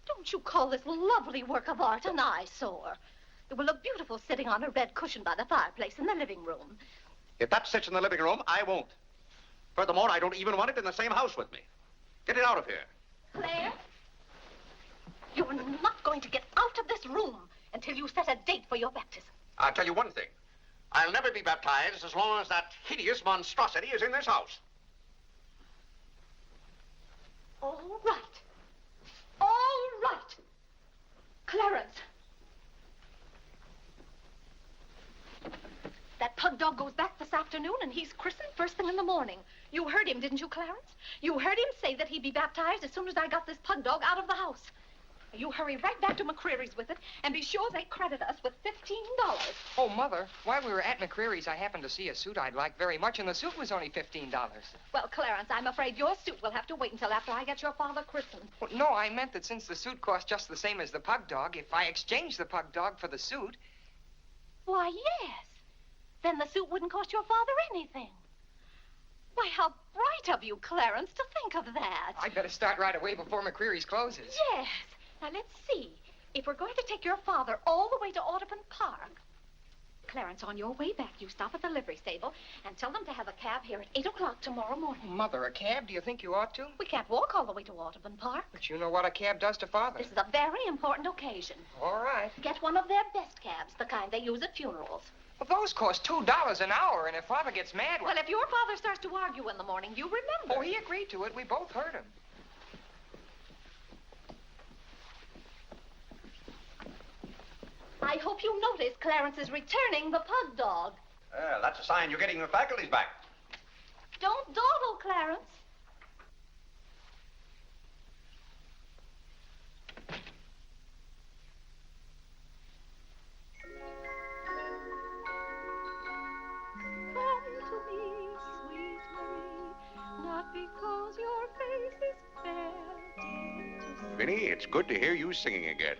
don't you call this lovely work of art an eyesore? It will look beautiful sitting on a red cushion by the fireplace in the living room. If that sits in the living room, I won't. Furthermore, I don't even want it in the same house with me. Get it out of here. Claire, you're not going to get out of this room until you set a date for your baptism. I'll tell you one thing. I'll never be baptized as long as that hideous monstrosity is in this house. All right. All right. Clarence. That pug dog goes back this afternoon, and he's christened first thing in the morning. You heard him, didn't you, Clarence? You heard him say that he'd be baptized as soon as I got this pug dog out of the house. You hurry right back to McCreary's with it, and be sure they credit us with $15. Oh, Mother, while we were at McCreary's, I happened to see a suit I'd like very much, and the suit was only $15. Well, Clarence, I'm afraid your suit will have to wait until after I get your father christened. Well, no, I meant that since the suit cost just the same as the pug dog, if I exchanged the pug dog for the suit... Why, yes. Then the suit wouldn't cost your father anything. Why, how bright of you, Clarence, to think of that. I'd better start right away before McCreary's closes. Yes. Now, let's see. If we're going to take your father all the way to Audubon Park... Clarence, on your way back, you stop at the livery stable and tell them to have a cab here at 8 o'clock tomorrow morning. Mother, a cab? Do you think you ought to? We can't walk all the way to Audubon Park. But you know what a cab does to Father. This is a very important occasion. All right. Get one of their best cabs, the kind they use at funerals. Well, those cost $2 an hour, and if Father gets mad... Well, if your father starts to argue in the morning, you remember. Oh, he agreed to it. We both heard him. I hope you notice Clarence is returning the pug dog. Well, that's a sign you're getting your faculties back. Don't dawdle, Clarence. Come to me, sweet Marie, not because your face is fair, dear to see. Vinnie, it's good to hear you singing again.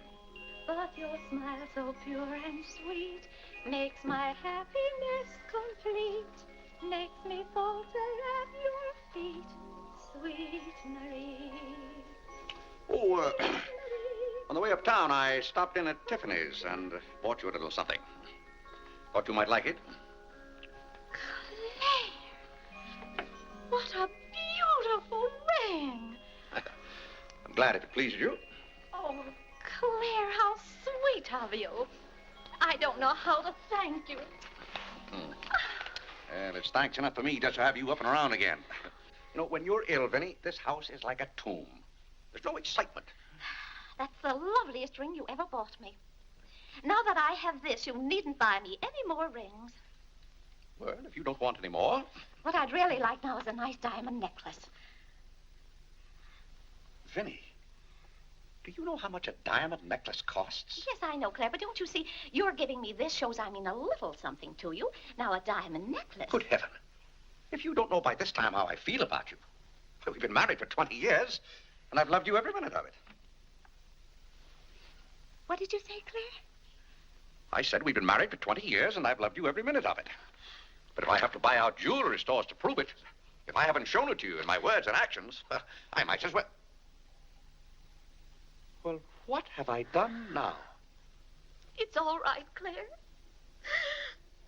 But your smile so pure and sweet makes my happiness complete, makes me falter at your feet, sweet Marie. Oh, on the way uptown, I stopped in at Tiffany's and bought you a little something. Thought you might like it. Claire, what a beautiful ring. I'm glad if it pleases you. Oh, Claire, how sweet of you. I don't know how to thank you. Well, it's thanks enough for me just to have you up and around again. You know, when you're ill, Vinnie, this house is like a tomb. There's no excitement. That's the loveliest ring you ever bought me. Now that I have this, you needn't buy me any more rings. Well, if you don't want any more... What I'd really like now is a nice diamond necklace. Vinnie, Do you know how much a diamond necklace costs? Yes, I know, Claire, but don't you see, you're giving me this shows I mean a little something to you. Now, a diamond necklace. Good heaven. If you don't know by this time how I feel about you. Well, we've been married for 20 years, and I've loved you every minute of it. What did you say, Claire? I said we've been married for 20 years, and I've loved you every minute of it. But if I have to buy out jewelry stores to prove it, if I haven't shown it to you in my words and actions, I might as well... Well, what have I done now? It's all right, Claire.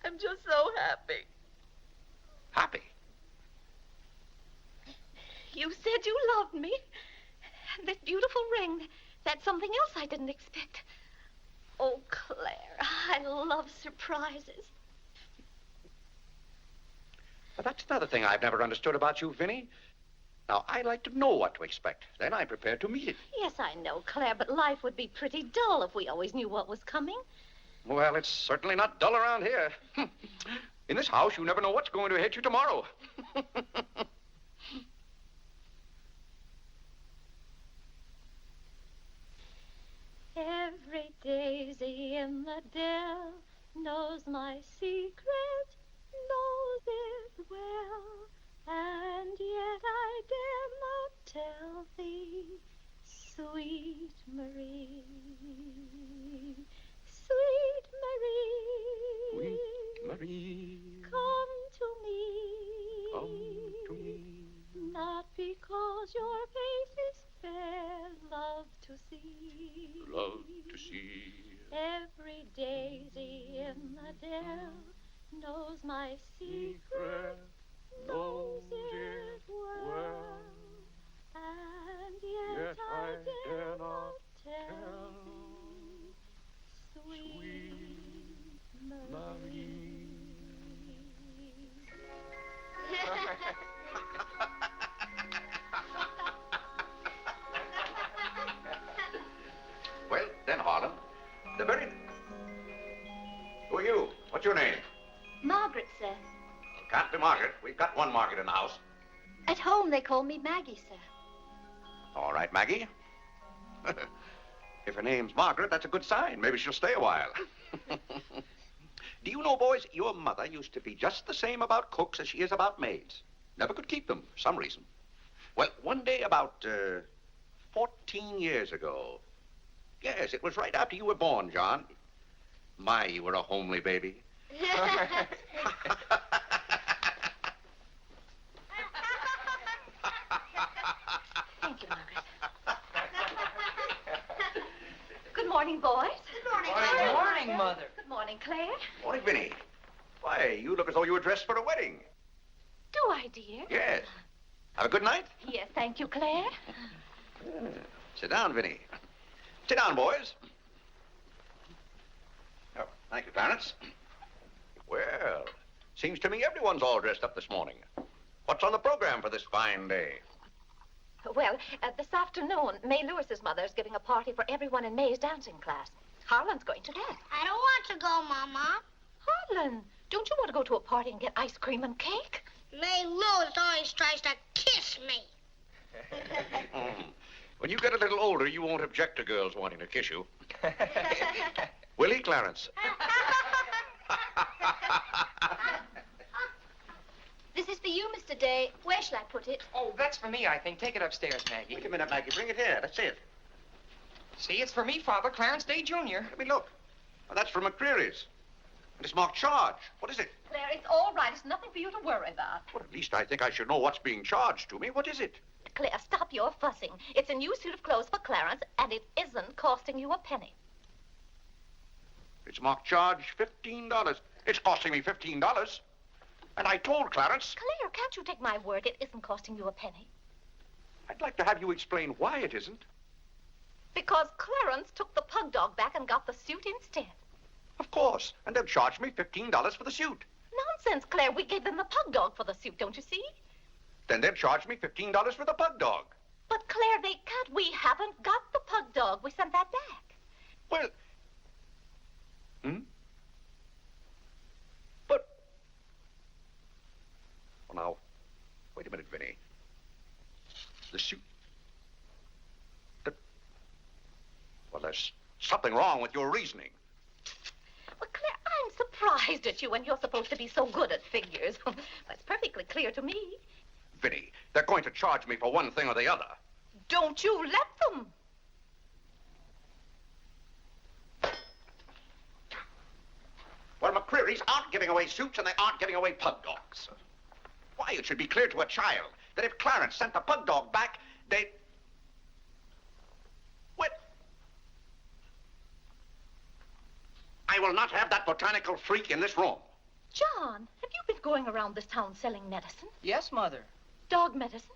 I'm just so happy. Happy? You said you loved me. And this beautiful ring, that's something else I didn't expect. Oh, Claire, I love surprises. Well, that's another thing I've never understood about you, Vinnie. Now, I like to know what to expect. Then I'm prepared to meet it. Yes, I know, Claire, but life would be pretty dull if we always knew what was coming. Well, it's certainly not dull around here. In this house, you never know what's going to hit you tomorrow. Every daisy in the dell knows my secret, knows it well, and yet I dare not tell thee, sweet Marie, sweet Marie, Sweet Marie, come to me, not because your face is fair, love to see. Love to see. Every daisy in the dell knows my secret, knows it well, and yet I dare not tell, sweet Marie. Well, then, Harlan, the very... Who are you? What's your name? Margaret, sir. Can't be Margaret. We've got one Margaret in the house. At home, they call me Maggie, sir. All right, Maggie. If her name's Margaret, that's a good sign. Maybe she'll stay a while. Do you know, boys, your mother used to be just the same about cooks as she is about maids. Never could keep them, for some reason. Well, one day about 14 years ago... Yes, it was right after you were born, John. My, you were a homely baby. Thank you, Margaret. Good morning, boys. Good morning, Good morning, Mother. Good morning, Claire. Morning, Vinnie. Why, you look as though you were dressed for a wedding. Do I, dear? Yes. Have a good night? Yes, thank you, Claire. Sit down, Vinnie. Sit down, boys. Oh, thank you, Clarence. Well, seems to me everyone's all dressed up this morning. What's on the program for this fine day? Well, this afternoon, May Lewis's mother is giving a party for everyone in May's dancing class. Harlan's going to that. I don't want to go, Mama. Harlan, don't you want to go to a party and get ice cream and cake? May Lewis always tries to kiss me. When you get a little older, you won't object to girls wanting to kiss you. Will he, Clarence? This is for you, Mr. Day. Where shall I put it? Oh, that's for me, I think. Take it upstairs, Maggie. Wait a minute, Maggie. Bring it here. Let's see it. See, it's for me, Father, Clarence Day, Jr. Let me look. Well, that's from McCreary's. And it's marked charge. What is it? Claire, it's all right. It's nothing for you to worry about. Well, at least I think I should know what's being charged to me. What is it? Claire, stop your fussing. It's a new suit of clothes for Clarence, and it isn't costing you a penny. It's marked charge $15. It's costing me $15. And I told Clarence... Claire, can't you take my word? It isn't costing you a penny. I'd like to have you explain why it isn't. Because Clarence took the pug dog back and got the suit instead. Of course. And they'll charge me $15 for the suit. Nonsense, Claire. We gave them the pug dog for the suit, don't you see? Then they'll charge me $15 for the pug dog. But, Claire, they can't. We haven't got the pug dog. We sent that back. Well... But... Well, now, wait a minute, Vinnie. The suit... There's something wrong with your reasoning. Well, Claire, I'm surprised at you when you're supposed to be so good at figures. That's perfectly clear to me. Vinnie, they're going to charge me for one thing or the other. Don't you let them. Well, McCreary's aren't giving away suits and they aren't giving away pug dogs. Why, it should be clear to a child that if Clarence sent the pug dog back, they'd... What? I will not have that botanical freak in this room. John, have you been going around this town selling medicine? Yes, Mother. Dog medicine?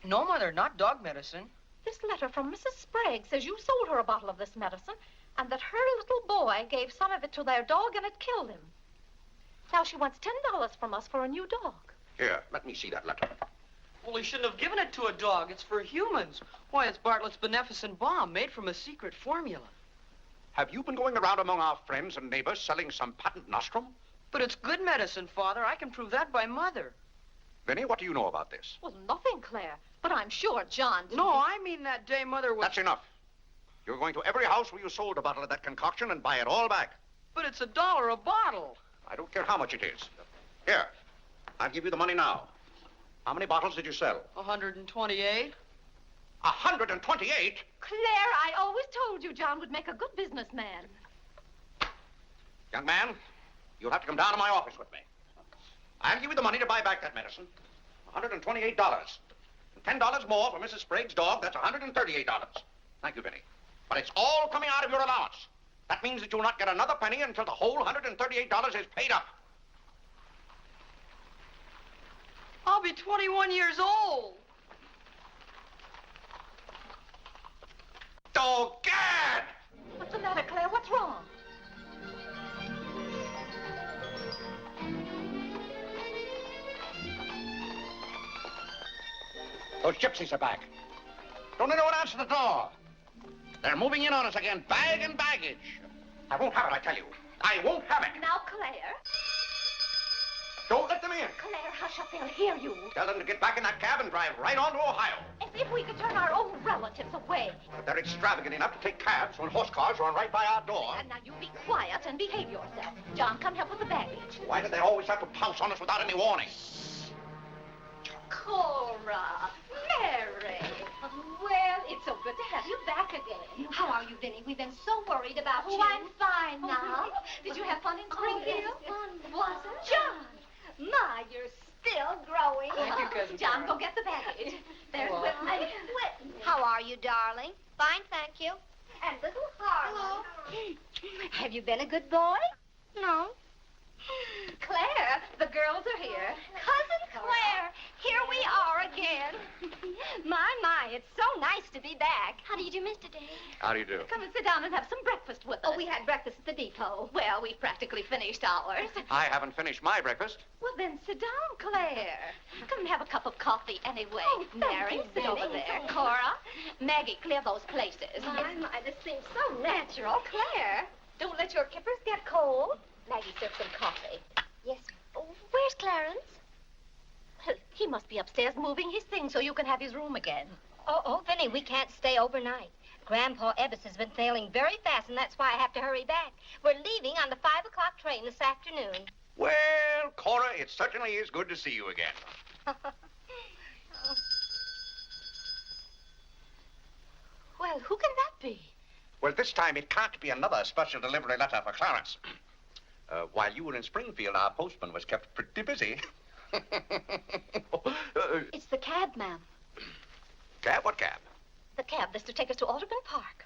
No, Mother, not dog medicine. This letter from Mrs. Sprague says you sold her a bottle of this medicine and that her little boy gave some of it to their dog and it killed him. Now she wants $10 from us for a new dog. Here, let me see that letter. Well, he shouldn't have given it to a dog. It's for humans. Why, it's Bartlett's beneficent balm made from a secret formula. Have you been going around among our friends and neighbors selling some patent nostrum? But it's good medicine, Father. I can prove that by Mother. Vinnie, what do you know about this? Well, nothing, Claire. But I'm sure John didn't... No, I mean that day Mother was... That's enough. You're going to every house where you sold a bottle of that concoction and buy it all back. But it's $1 a bottle. I don't care how much it is. Here, I'll give you the money now. How many bottles did you sell? 128. 128? Claire, I always told you John would make a good businessman. Young man, you'll have to come down to my office with me. I'll give you the money to buy back that medicine. $128. And $10 more for Mrs. Sprague's dog. That's $138. Thank you, Vinnie. But it's all coming out of your allowance. That means that you'll not get another penny until the whole $138 is paid up. I'll be 21 years old. Dog-gad! What's the matter, Claire? What's wrong? Those gypsies are back. Don't anyone answer the door. They're moving in on us again, bag and baggage. I won't have it, I tell you. I won't have it. Now, Claire. Don't let them in. Claire, hush up. They'll hear you. Tell them to get back in that cab and drive right on to Ohio. As if we could turn our own relatives away. But they're extravagant enough to take cabs when horse cars run right by our door. And now you be quiet and behave yourself. John, come help with the baggage. Why do they always have to pounce on us without any warning? Cora, Mary. Well, it's so good to have you back again. How are you, Vinnie? We've been so worried about you. Oh, I'm fine now. Did you have fun in Springfield? Was it? John. My, you're still growing. Thank you, Cousin John, Cora. go get the baggage. There's Hello. Whitney. How are you, darling? Fine, thank you. And little Harlan. Have you been a good boy? No. Claire, the girls are here. Cousin Claire, here we are again. My, it's so nice to be back. How do you do, Mr. Day? How do you do? Come and sit down and have some breakfast with us. Oh, we had breakfast at the depot. Well, we've practically finished ours. I haven't finished my breakfast. Well, then sit down, Claire. Come and have a cup of coffee anyway. Oh, thank Mary, you, sit over Vinnie. there. Cora, Maggie, clear those places. My, this seems so natural. Claire, don't let your kippers get cold. Maggie, serve some coffee. Yes. Where's Clarence? Well, he must be upstairs moving his things so you can have his room again. Oh, Vinnie, we can't stay overnight. Grandpa Ebbets has been sailing very fast, and that's why I have to hurry back. We're leaving on the 5 o'clock train this afternoon. Well, Cora, it certainly is good to see you again. Well, who can that be? Well, this time it can't be another special delivery letter for Clarence. While you were in Springfield, our postman was kept pretty busy. It's the cab, ma'am. Cab? What cab? The cab that's to take us to Audubon Park.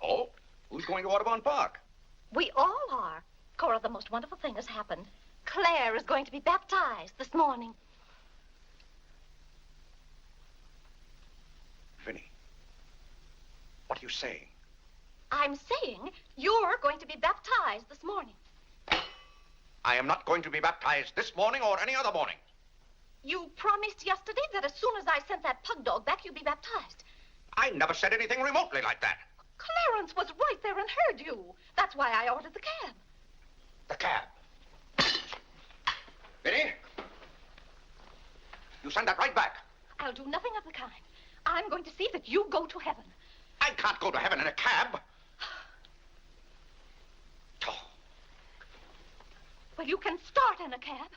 Oh, who's going to Audubon Park? We all are. Cora, the most wonderful thing has happened. Claire is going to be baptized this morning. Vinnie, what are you saying? I'm saying you're going to be baptized this morning. I am not going to be baptized this morning or any other morning. You promised yesterday that as soon as I sent that pug dog back, you'd be baptized. I never said anything remotely like that. Clarence was right there and heard you. That's why I ordered the cab. The cab. Vinnie, you send that right back. I'll do nothing of the kind. I'm going to see that you go to heaven. I I can't go to heaven in a cab. Well, you can start in a cab.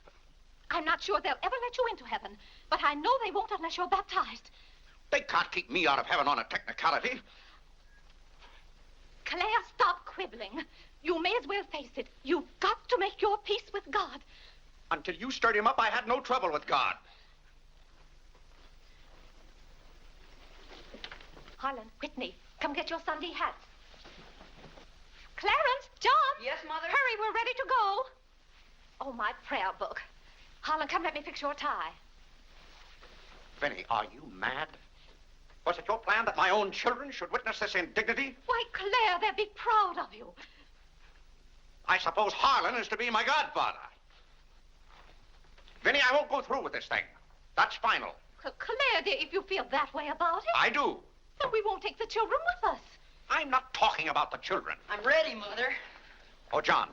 I'm not sure they'll ever let you into heaven, but I know they won't unless you're baptized. They can't keep me out of heaven on a technicality. Claire, stop quibbling. You may as well face it. You've got to make your peace with God. Until you stirred him up, I had no trouble with God. Harlan, Whitney, come get your Sunday hats. Clarence, John. Yes, Mother? Hurry, we're ready to go. Oh, my prayer book. Harlan, come let me fix your tie. Vinnie, are you mad? Was it your plan that my own children should witness this indignity? Why, Claire, they'll be proud of you. I suppose Harlan is to be my godfather. Vinnie, I won't go through with this thing. That's final. Claire, dear, if you feel that way about it... I do. Then we won't take the children with us. I'm not talking about the children. I'm ready, Mother. Oh, John.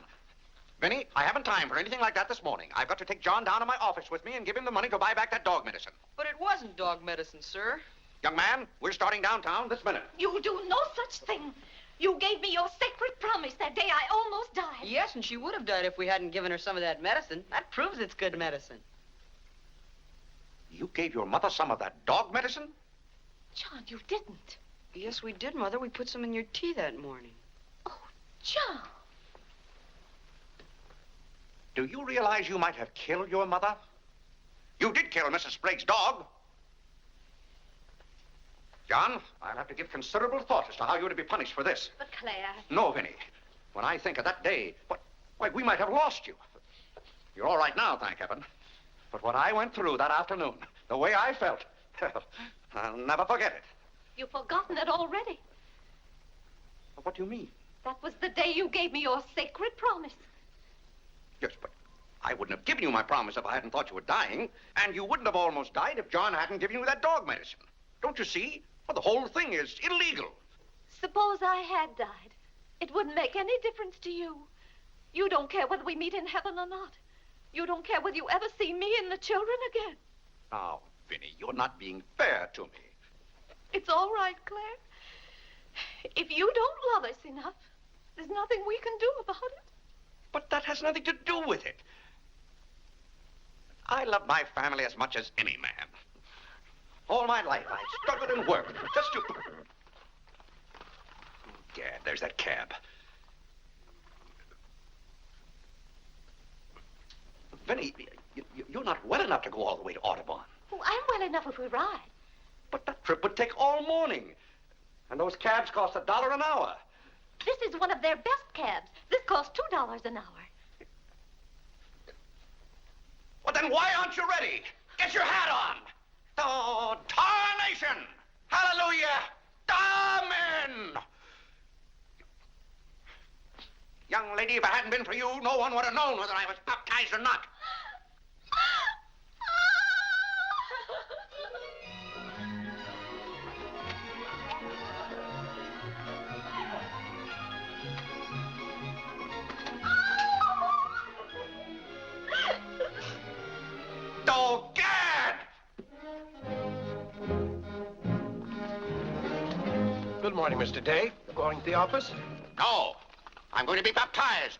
Vinnie, I haven't time for anything like that this morning. I've got to take John down to my office with me and give him the money to buy back that dog medicine. But it wasn't dog medicine, sir. Young man, we're starting downtown this minute. You'll do no such thing. You gave me your sacred promise that day I almost died. Yes, and she would have died if we hadn't given her some of that medicine. That proves it's good medicine. You gave your mother some of that dog medicine? John, you didn't. Yes, we did, Mother. We put some in your tea that morning. Oh, John. Do you realize you might have killed your mother? You did kill Mrs. Sprague's dog. John, I'll have to give considerable thought as to how you're to be punished for this. But Claire... No, Vinnie. When I think of that day, why, we might have lost you. You're all right now, thank heaven. But what I went through that afternoon, the way I felt, I'll never forget it. You've forgotten it already. What do you mean? That was the day you gave me your sacred promise. Yes, but I wouldn't have given you my promise if I hadn't thought you were dying. And you wouldn't have almost died if John hadn't given you that dog medicine. Don't you see? Well, the whole thing is illegal. Suppose I had died. It wouldn't make any difference to you. You don't care whether we meet in heaven or not. You don't care whether you ever see me and the children again. Now, Vinnie, you're not being fair to me. It's all right, Claire. If you don't love us enough, there's nothing we can do about it. But that has nothing to do with it. I love my family as much as any man. All my life, I've struggled and worked just to... Gad, there's that cab. Vinnie, you're not well enough to go all the way to Audubon. Oh, I'm well enough if we ride. But that trip would take all morning. And those cabs cost $1 an hour. This is one of their best cabs. This costs $2 an hour. Well, then why aren't you ready? Get your hat on. Oh, tarnation! Hallelujah! Amen! Young lady, if it hadn't been for you, no one would have known whether I was baptized or not. Oh, Gad! Good morning, Mr. Day. You're going to the office? No, I'm going to be baptized.